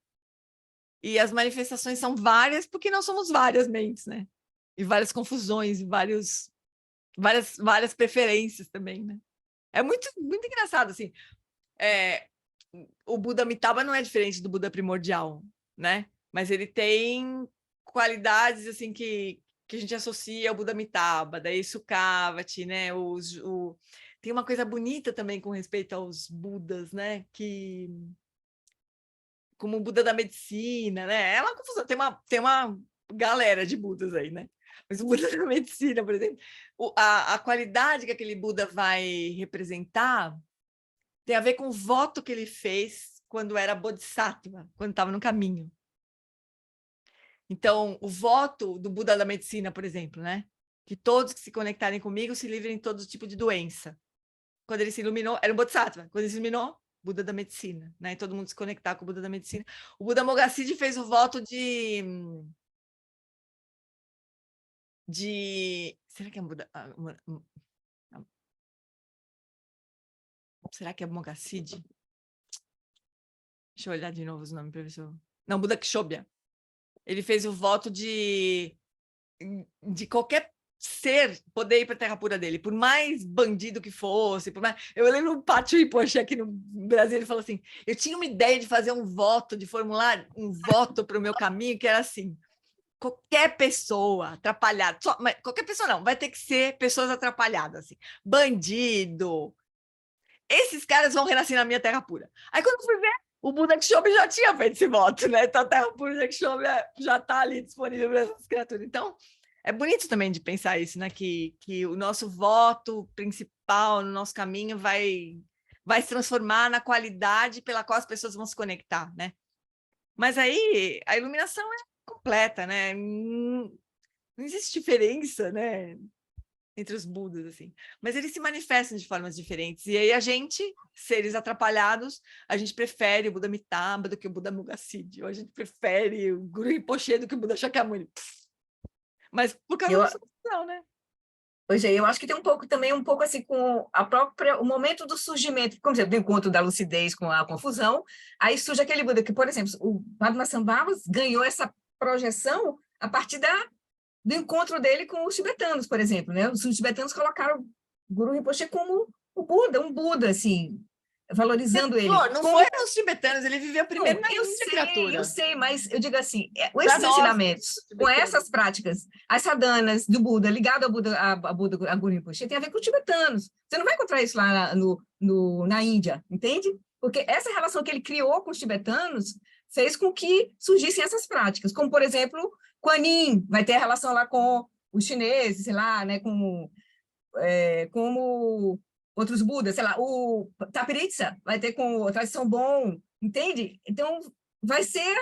E as manifestações são várias porque nós somos várias mentes, né? E várias confusões, várias preferências também, né? É muito engraçado, assim. O Buda Amitabha não é diferente do Buda primordial, né? Mas ele tem qualidades, assim, que a gente associa ao Buda Amitabha, daí Sukhavati, né? Tem uma coisa bonita também com respeito aos Budas, né? Como o Buda da medicina, né? É uma confusão, tem uma galera de Budas aí, né? Mas o Buda da medicina, por exemplo, a qualidade que aquele Buda vai representar tem a ver com o voto que ele fez quando era Bodhisattva, quando estava no caminho. Então, o voto do Buda da medicina, por exemplo, né? Que todos que se conectarem comigo se livrem de todo tipo de doença. quando ele se iluminou, era um Bodhisattva. Quando ele se iluminou, Buda da medicina, né? E todo mundo se conectar com o Buda da medicina. O Buda Mogassidi fez o voto será que é Buda? Será que é Mogassidi? Deixa eu olhar de novo os nomes para ver se eu... Não, Buda Kshobhya. Ele fez o voto de qualquer ser poder ir para a terra pura dele, por mais bandido que fosse, por mais... Eu lembro um Patrul Rinpoche aqui no Brasil, ele falou assim, eu tinha uma ideia de fazer um voto, de formular um voto para o meu caminho, que era assim, qualquer pessoa atrapalhada, mas qualquer pessoa não, vai ter que ser pessoas atrapalhadas, assim, bandido, esses caras vão renascer na minha terra pura. Aí quando eu fui ver, o Buda Kshobhya já tinha feito esse voto, né? Então a terra pura de Kshobhya já está ali disponível para essas criaturas. Então, é bonito também de pensar isso, né? Que o nosso voto principal no nosso caminho vai se transformar na qualidade pela qual as pessoas vão se conectar, né? Mas aí a iluminação é completa, né? Não existe diferença, né? Entre os Budas, assim. Mas eles se manifestam de formas diferentes. E aí a gente, seres atrapalhados, a gente prefere o Buda Amitabha do que o Buda Mogassidi. Ou a gente prefere o Guru Rinpoche do que o Buda Shakyamuni. Mas por causa da solução, né? Hoje eu acho que tem um pouco assim com o momento do surgimento, como exemplo, do encontro da lucidez com a confusão, aí surge aquele Buda que, por exemplo, o Padmasambhava ganhou essa projeção a partir do encontro dele com os tibetanos, por exemplo, né? Os tibetanos colocaram o Guru Rinpoche como o Buda, um Buda, assim, valorizando ele. Não foi os tibetanos, ele viveu primeiro na Índia, criatura. Eu sei, mas eu digo assim, esses ensinamentos, com essas práticas, as sadhanas do Buda, ligado ao Buda, a Guru Rinpoche, tem a ver com os tibetanos. Você não vai encontrar isso lá na Índia, entende? Porque essa relação que ele criou com os tibetanos fez com que surgissem essas práticas, como, por exemplo, Kuan Yin vai ter a relação lá com os chineses, sei lá, né, como outros Budas, sei lá, o Tapiritsa vai ter com a tradição Bon, entende? Então, vai ser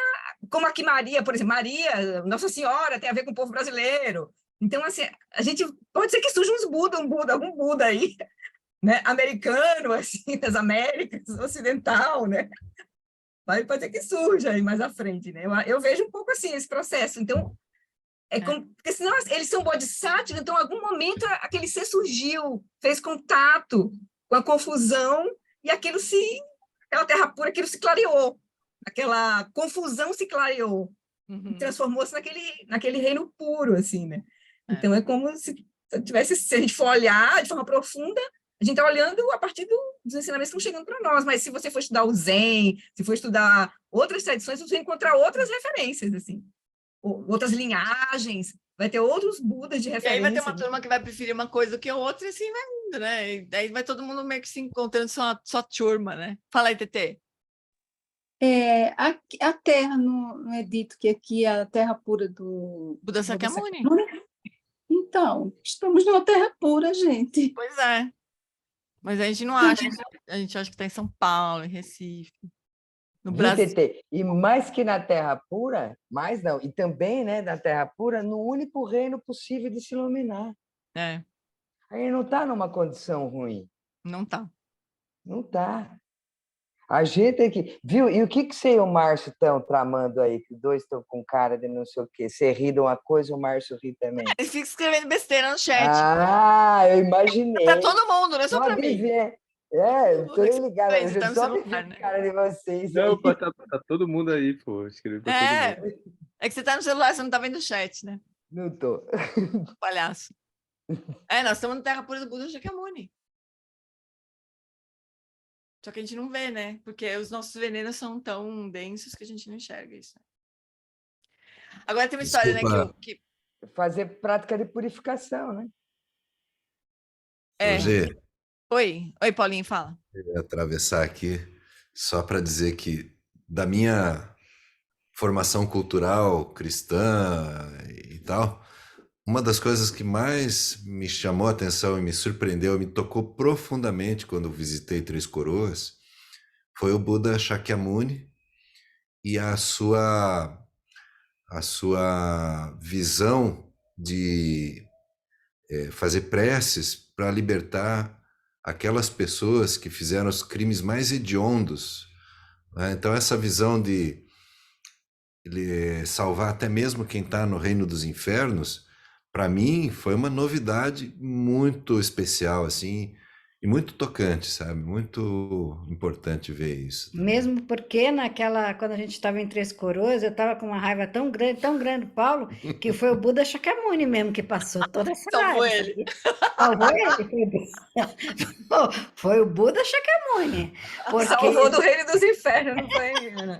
como aqui Maria, por exemplo, Maria, Nossa Senhora, tem a ver com o povo brasileiro. Então, assim, a gente pode ser que surja algum Buda aí, né, americano, assim, das Américas, ocidental, né? Mas pode ser que surja aí mais à frente, né? Eu vejo um pouco assim esse processo. Então, porque senão eles são bodhisattvas, então em algum momento aquele ser surgiu, fez contato com a confusão e aquela terra pura, aquilo se clareou, aquela confusão se clareou, e transformou-se naquele reino puro, assim, né? Então é como se a gente for olhar de forma profunda, a gente está olhando a partir dos ensinamentos que estão chegando para nós, mas se você for estudar o Zen, se for estudar outras tradições, você vai encontrar outras referências, assim, outras linhagens, vai ter outros Budas de referência. E aí vai ter uma turma que vai preferir uma coisa do que a outra, e assim vai indo, né? E daí vai todo mundo meio que se encontrando só turma, né? Fala aí, Tetê. A terra, não é dito que aqui é a terra pura do Buda Sakyamuni. Então, estamos numa terra pura, gente. Pois é. Mas a gente não acha, a gente acha que está em São Paulo, em Recife, no Brasil. E mais que na Terra Pura, mais não, e também, né, na Terra Pura, no único reino possível de se iluminar. Aí não está numa condição ruim. Não está. Não está. A gente tem que... Viu? E o que você e o Márcio estão tramando aí? Que dois estão com cara de não sei o quê. Você ri de uma coisa, o Márcio ri também. Ele fica escrevendo besteira no chat. Eu imaginei. Para todo mundo, não é só para mim. Eu tô ligado. Eu tá só me vi a cara de vocês. Não, tá todo mundo aí, pô. Escrevendo para todo mundo. É que você tá no celular, você não tá vendo o chat, né? Não tô. Palhaço. Nós estamos na terra pura do Buda Shakyamuni. Só que a gente não vê, né? Porque os nossos venenos são tão densos que a gente não enxerga isso. Agora tem uma história, né? Que fazer prática de purificação, né? Roger, Oi, Paulinho, fala. Eu ia atravessar aqui só para dizer que da minha formação cultural cristã e tal, uma das coisas que mais me chamou a atenção e me surpreendeu, me tocou profundamente quando visitei Três Coroas, foi o Buda Shakyamuni e a sua visão de fazer preces para libertar aquelas pessoas que fizeram os crimes mais hediondos, né? Então, essa visão de salvar até mesmo quem está no reino dos infernos, para mim, foi uma novidade muito especial, assim, e muito tocante, sabe? Muito importante ver isso. Mesmo porque quando a gente estava em Três Coroas, eu estava com uma raiva tão grande, Paulo, que foi o Buda Shakyamuni mesmo que passou toda essa Salvou raiva. ele. Salvou ele. Foi o Buda Shakyamuni. Porque... Salvou do reino dos infernos, não foi, Ana?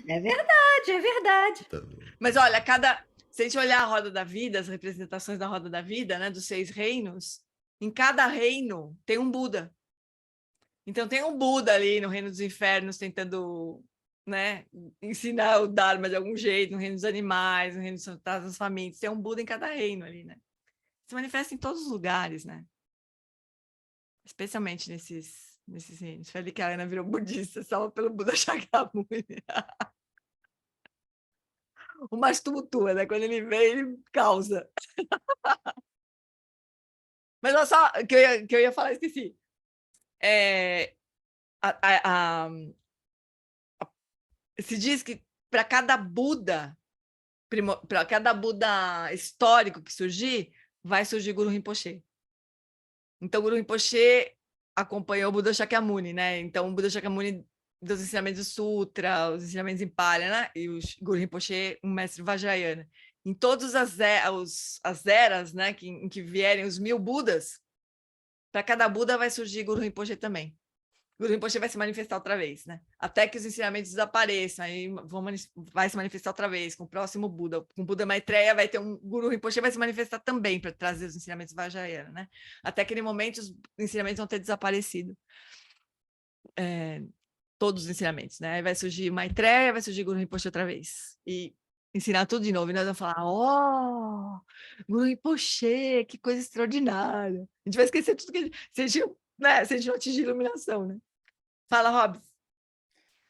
É verdade, é verdade. Mas olha, se a gente olhar a roda da vida, as representações da roda da vida, né, dos 6 reinos, em cada reino tem um Buda. Então tem um Buda ali no reino dos infernos tentando, né, ensinar o Dharma de algum jeito, no reino dos animais, no reino das famílias. Tem um Buda em cada reino ali, né? Se manifesta em todos os lugares, né? Especialmente nesses reinos. Foi ali que a Ana virou budista, salva pelo Buda Shakyamuni. O mais tumultua, né? Quando ele vem, ele causa. Mas olha só, que eu ia falar, esqueci. Se diz que para cada Buda histórico que surgir, vai surgir Guru Rinpoche. Então, Guru Rinpoche acompanhou o Buda Shakyamuni, né? Então, o Buda Shakyamuni dos ensinamentos do Sutra, os ensinamentos em Pali, né? E o Guru Rinpoche, um mestre Vajrayana. Em todas as eras, né, em que vierem os 1000 Budas, para cada Buda vai surgir Guru Rinpoche também. Guru Rinpoche vai se manifestar outra vez, né? Até que os ensinamentos desapareçam, aí vai se manifestar outra vez com o próximo Buda. Com o Buda Maitreya vai ter um Guru Rinpoche, vai se manifestar também para trazer os ensinamentos Vajrayana, né? Até aquele momento os ensinamentos vão ter desaparecido. Todos os ensinamentos, né? Aí vai surgir Maitreya, vai surgir Guru Rinpoche outra vez. E ensinar tudo de novo. E nós vamos falar, Guru Rinpoche, que coisa extraordinária. A gente vai esquecer tudo que se a gente não atingir iluminação, né? Fala, Robson.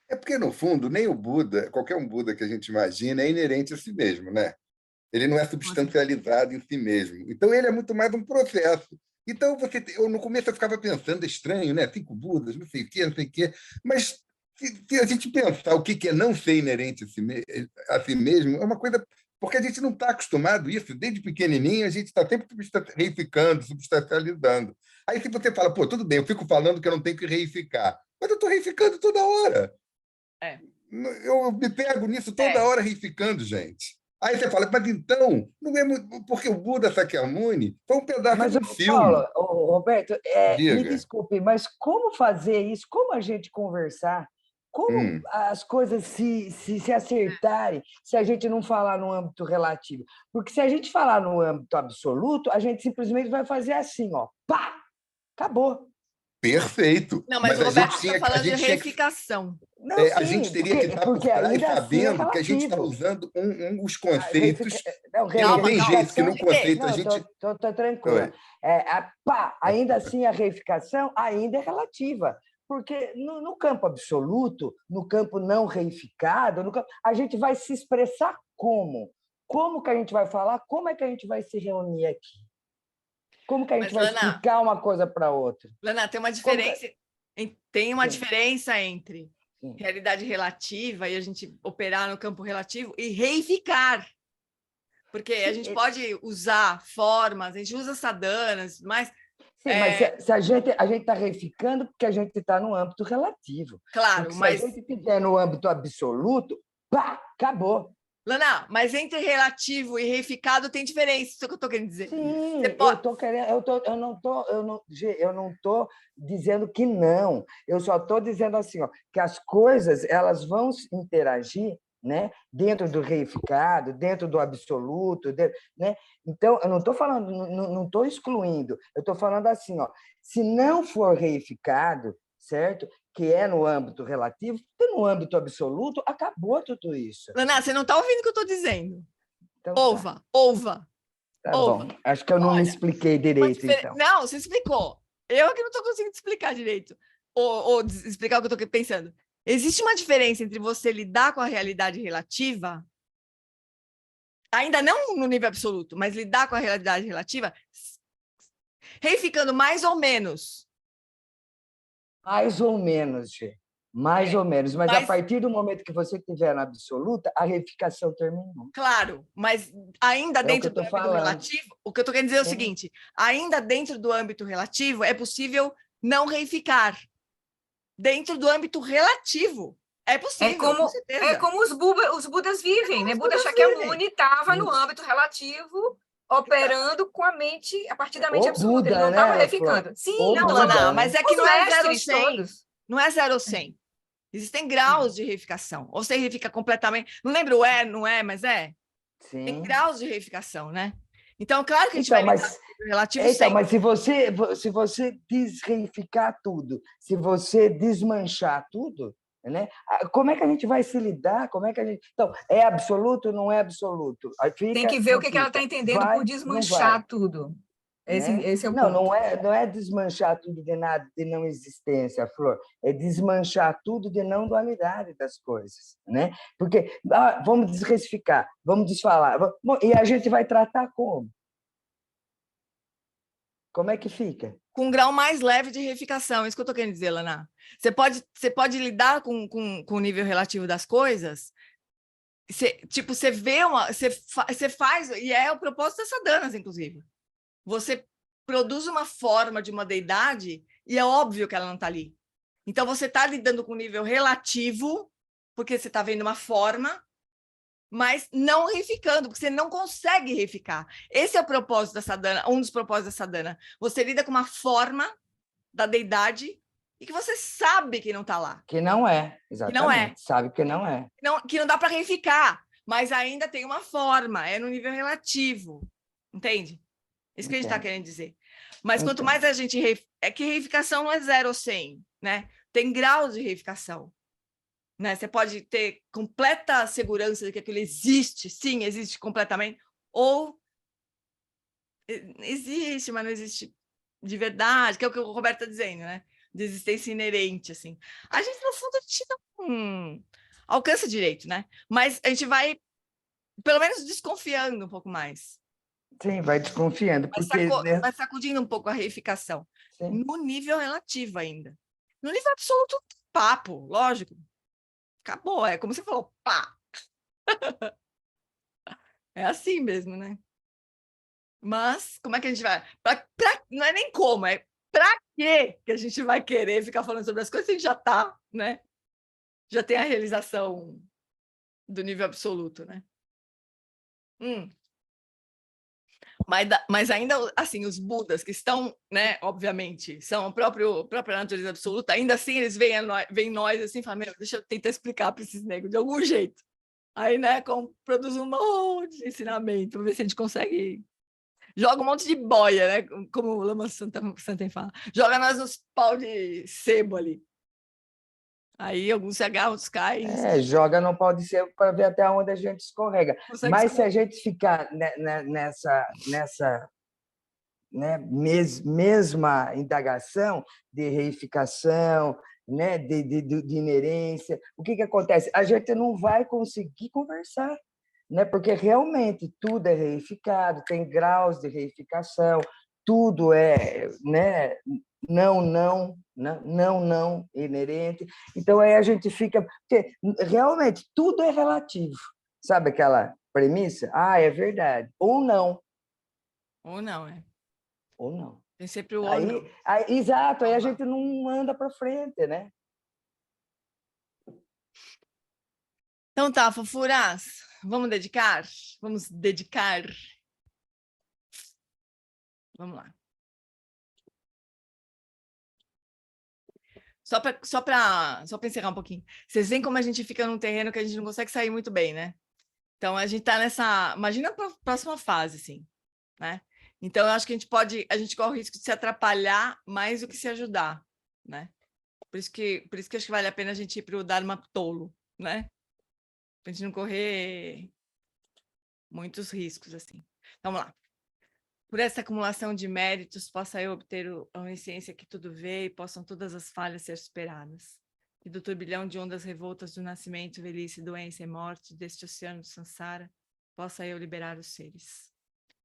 É porque, no fundo, nem o Buda, qualquer um Buda que a gente imagina, é inerente a si mesmo, né? Ele não é substancializado em si mesmo. Então, ele é muito mais um processo. Então, no começo eu ficava pensando, estranho, né? 5 Budas, não sei o quê. Mas, se a gente pensar o que é não ser inerente a si mesmo, é uma coisa... Porque a gente não está acostumado a isso. Desde pequenininho, a gente está sempre reificando, substancializando. Aí, se você fala, pô, tudo bem, eu fico falando que eu não tenho que reificar. Mas eu estou reificando toda hora. Eu me pego nisso toda hora reificando, gente. Aí você fala, mas então, não é muito... Porque o Buda Shakyamuni foi um pedaço do filme. Paulo, Roberto, me desculpe, mas como fazer isso? Como a gente conversar? Como as coisas se acertarem se a gente não falar no âmbito relativo? Porque se a gente falar no âmbito absoluto, a gente simplesmente vai fazer assim, ó, pá, acabou. Perfeito. Não, mas o Roberto está falando de reificação. Não, a gente teria que estar por trás sabendo que a gente está usando os conceitos. Não tem jeito que no conceito a gente... Estou tranquilo. Ainda assim, a reificação ainda é relativa. Porque no campo absoluto, no campo não reificado, a gente vai se expressar como? Como que a gente vai falar? Como é que a gente vai se reunir aqui? Como que a gente vai explicar uma coisa para outra? Lana, tem uma diferença, diferença entre realidade relativa e a gente operar no campo relativo e reificar. Porque a gente pode usar formas, a gente usa sadanas, mas... Sim, mas se a gente está reificando porque a gente está no âmbito relativo. Claro, porque mas... se a gente estiver no âmbito absoluto, pá, acabou. Lana, mas entre relativo e reificado tem diferença, isso que eu estou querendo dizer. Sim, eu não estou dizendo que não, eu só estou dizendo assim, ó, que as coisas elas vão interagir, né, dentro do reificado, dentro do absoluto, né? Então, eu não estou falando, não estou excluindo, eu estou falando assim, ó, se não for reificado, certo? Que é no âmbito relativo, no âmbito absoluto, acabou tudo isso. Lana, você não está ouvindo o que eu estou dizendo. Então, ouva. Tá bom, acho que eu não me expliquei direito, então. Não, você explicou. Eu que não estou conseguindo explicar direito. Ou explicar o que eu estou pensando. Existe uma diferença entre você lidar com a realidade relativa, ainda não no nível absoluto, mas lidar com a realidade relativa, reificando mais ou menos Mais ou menos, Gê. Mais ou menos. Mas a partir do momento que você estiver na absoluta, a reificação terminou. Claro, mas ainda dentro do âmbito relativo, o que eu estou querendo dizer é o seguinte, ainda dentro do âmbito relativo é possível não reificar. Dentro do âmbito relativo. É possível, com certeza. É como os Budas vivem, né? Buda Shakyamuni estava no âmbito relativo, operando com a mente, a partir da mente absoluta. Ele não estava reificando. Sim, não, Lana, mas é que não é 0 ou 100. Não é 0 ou 100. Existem graus de reificação. Ou você reifica completamente. Não lembro não é, mas é. Sim. Tem graus de reificação, né? Então, claro que a gente vai lidar com o relativo sempre. Mas se você desreificar tudo, se você desmanchar tudo, né? Como é que a gente vai se lidar? Como é que a gente... Então, é absoluto ou não é absoluto? Tem que ver o que ela está entendendo por desmanchar tudo. Esse é o ponto. Não é desmanchar tudo de nada, de não existência, Flor. É desmanchar tudo de não dualidade das coisas, né? Porque vamos desreificar, vamos desfalar. E a gente vai tratar como? Como é que fica? Com um grau mais leve de reificação, isso que eu estou querendo dizer, Lana. Você pode lidar com o nível relativo das coisas. Você vê você faz, e é o propósito das sadhanas, inclusive. Você produz uma forma de uma deidade e é óbvio que ela não está ali. Então, você está lidando com o nível relativo, porque você está vendo uma forma, mas não reificando, porque você não consegue reificar. Esse é o propósito da sadhana, um dos propósitos da sadhana. Você lida com uma forma da deidade e que você sabe que não está lá. Que não é, exatamente. Que não é. Sabe que não é. Que não dá para reificar, mas ainda tem uma forma, é no nível relativo. Entende? Isso que a gente está querendo dizer. Mas quanto mais a gente... É que reificação não é 0 ou 100, né? Tem graus de reificação. Né? Você pode ter completa segurança de que aquilo existe, sim, existe completamente, ou existe, mas não existe de verdade, que é o que o Roberto está dizendo, né? De existência inerente, assim. A gente, no fundo, a gente não alcança direito, né? Mas a gente vai, pelo menos, desconfiando um pouco mais. Sim, vai desconfiando. Vai sacudindo um pouco a reificação. Sim. No nível relativo ainda. No nível absoluto, papo, lógico. Acabou, é como você falou, pá! É assim mesmo, né? Mas, como é que a gente vai? Não é nem como, é pra quê que a gente vai querer ficar falando sobre as coisas se a gente já tá, né? Já tem a realização do nível absoluto, né? Mas ainda, assim, os Budas que estão, né, obviamente, são a própria natureza absoluta, ainda assim eles veem nós assim, falam, meu, deixa eu tentar explicar para esses negros de algum jeito. Aí, né, produz um monte de ensinamento, para ver se a gente consegue... Joga um monte de boia, né, como o Lama Santen fala. Joga nós nos pau de sebo ali. Aí alguns se agarram, outros caem. Joga no pau de sebo para ver até onde a gente escorrega. Mas se a gente ficar nessa né, mesma indagação de reificação, né, de inerência, o que acontece? A gente não vai conseguir conversar, né, porque realmente tudo é reificado, tem graus de reificação, tudo é, né, não inerente. Então aí a gente fica, porque realmente tudo é relativo. Sabe aquela premissa? É verdade. Ou não. Ou não, é. Ou não. Tem sempre o ou não. Exato, aí a gente não anda para frente, né? Então tá, fofuras, vamos dedicar? Vamos dedicar. Vamos lá. Só para encerrar um pouquinho. Vocês veem como a gente fica num terreno que a gente não consegue sair muito bem, né? Então, a gente está nessa... Imagina a próxima fase, assim, né? Então, eu acho que a gente corre o risco de se atrapalhar mais do que se ajudar, né? Por isso que acho que vale a pena a gente ir para o Dharma tolo, né? Para a gente não correr muitos riscos, assim. Então, vamos lá. Por essa acumulação de méritos, possa eu obter a onisciência que tudo vê e possam todas as falhas ser superadas. E do turbilhão de ondas revoltas do nascimento, velhice, doença e morte, deste oceano de Sansara, possa eu liberar os seres.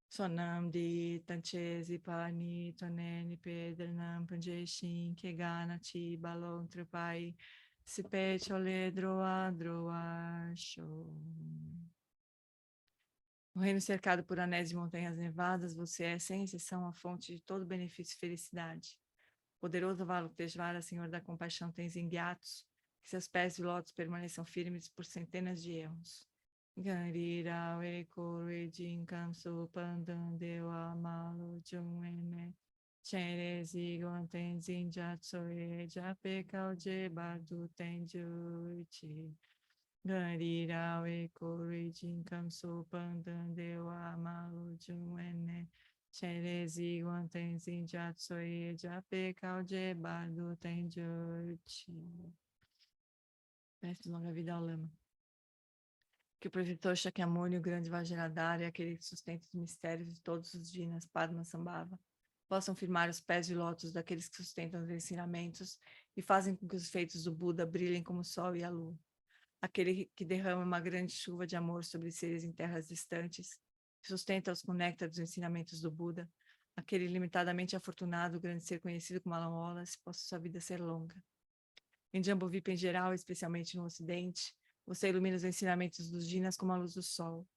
Sonam di tanchesi pani toneni pedranam panjeshin kegana ti balon trepai sipe chole droa droa show. No reino cercado por anéis de montanhas nevadas, você é, sem exceção, a fonte de todo benefício e felicidade. Poderoso Avalokiteshvara, Senhor da compaixão, Tenzin Gyatso, que seus pés de lótus permaneçam firmes por centenas de erros. Garira Ekore Jinkam Supandan Dewa Malo Jumene Cherezi Gonten Zinjatsoe Jape Kauje Bardu Tenjuchi Garira Ekore Jinkam Supandan Dewa Malo Jumene Cherezi Gonten Zinjatsoe Jape Kauje Bardu Tenjuchi. Peço longa vida ao lama. Que o protetor Shakyamuni, o grande Vajradhara, e aquele que sustenta os mistérios de todos os Jinas, Padmasambhava, possam firmar os pés de lótus daqueles que sustentam os ensinamentos e fazem com que os feitos do Buda brilhem como o sol e a lua. Aquele que derrama uma grande chuva de amor sobre seres em terras distantes, que sustenta-os com o néctar dos ensinamentos do Buda, aquele limitadamente afortunado, o grande ser conhecido como Alam se possa sua vida ser longa. Em Jambudvipa em geral, especialmente no Ocidente, você ilumina os ensinamentos dos Jinas como a luz do sol.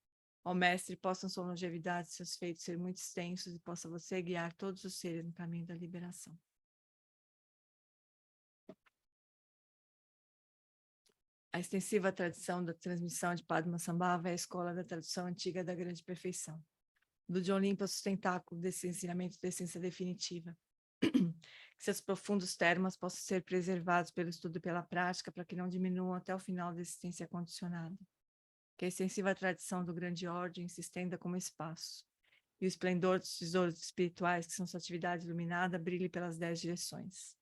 Ó Mestre, possam sua longevidade e seus feitos ser muito extensos e possa você guiar todos os seres no caminho da liberação. A extensiva tradição da transmissão de Padmasambhava é a escola da tradução antiga da grande perfeição. Do John Limpa, sustentáculo desse ensinamento de essência definitiva. Que seus profundos termos possam ser preservados pelo estudo e pela prática para que não diminuam até o final da existência condicionada. Que a extensiva tradição do grande ordem se estenda como espaço. E o esplendor dos tesouros espirituais, que são sua atividade iluminada, brilhe pelas 10 direções.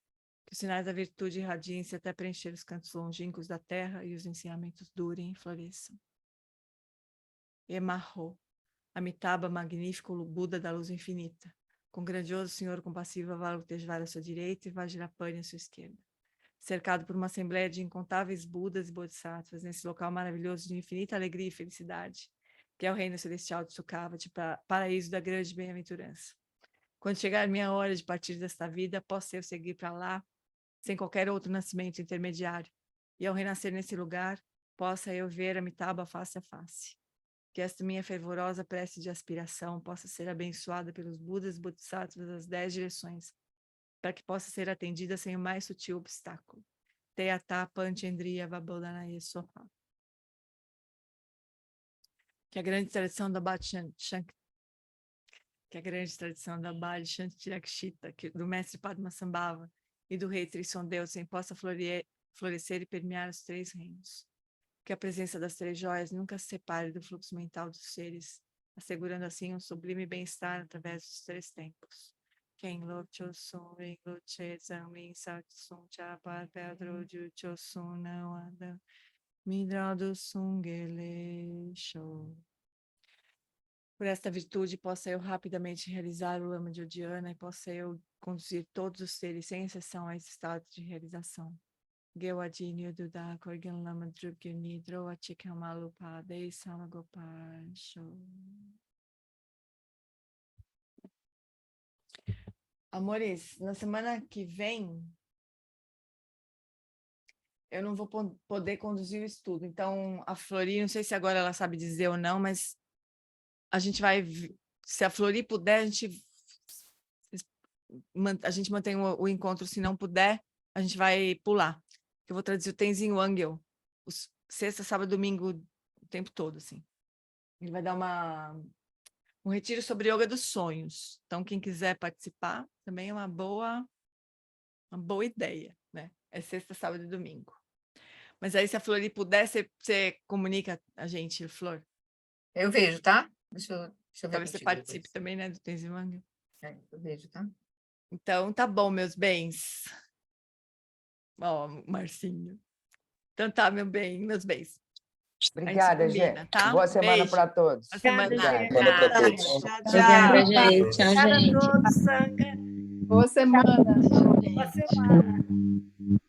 Que os sinais da virtude irradiem-se até preencher os cantos longínquos da terra e os ensinamentos durem e floresçam. Emarro, Amitabha, magnífico Buda da luz infinita, com grandioso Senhor compassivo Avalokiteshvara à sua direita e Vajrapani à sua esquerda. Cercado por uma assembleia de incontáveis Budas e Bodhisattvas, nesse local maravilhoso de infinita alegria e felicidade, que é o reino celestial de Sukhavati, paraíso da grande bem-aventurança. Quando chegar minha hora de partir desta vida, possa eu seguir para lá, sem qualquer outro nascimento intermediário, e ao renascer nesse lugar, possa eu ver Amitabha face a face. Que esta minha fervorosa prece de aspiração possa ser abençoada pelos Budas e Bodhisattvas das 10 direções, para que possa ser atendida sem o mais sutil obstáculo. Teyata Panchendriya Vabodhanaya Soha. Que a grande tradição da Bali Shantirakshita, do mestre Padmasambhava e do rei Trisondeusen possa florescer e permear os 3 reinos. Que a presença das 3 joias nunca se separe do fluxo mental dos seres, assegurando assim um sublime bem-estar através dos 3 tempos. Quem Lochosun, Ring Loche, Zamin, Satsun, Chapar, Pedro, Juchosun, Nawada, Midrado Sungele, Show. Por esta virtude, possa eu rapidamente realizar o lama de Odiana e possa eu conduzir todos os seres, sem exceção, a esse estado de realização. Gewajini Duda Korgan Lama Drupgini Droachikamalu Padei Samagopar Show. Amores, na semana que vem eu não vou poder conduzir o estudo. Então, a Flori, não sei se agora ela sabe dizer ou não, mas a gente vai, se a Flori puder, a gente mantém o encontro. Se não puder, a gente vai pular. Eu vou traduzir o Tenzin Wangyal, sexta, sábado, domingo, o tempo todo, assim. Ele vai dar um retiro sobre yoga dos sonhos. Então, quem quiser participar, também é uma boa ideia, né? É sexta, sábado e domingo. Mas aí, se a Flori puder, você comunica a gente, Flor? Eu vejo, tá? Deixa eu ver. Talvez você participe também, né, do Tenzin Wangyal. Eu vejo, tá? Então, tá bom, meus bens. Ó, Marcinho. Então tá, meus bens. Obrigada, gente. Tá? Boa semana para todos. Boa semana para todos. Obrigada, gente. Tchau, gente. Obrigada a todos, Sangha. Boa semana. Boa semana.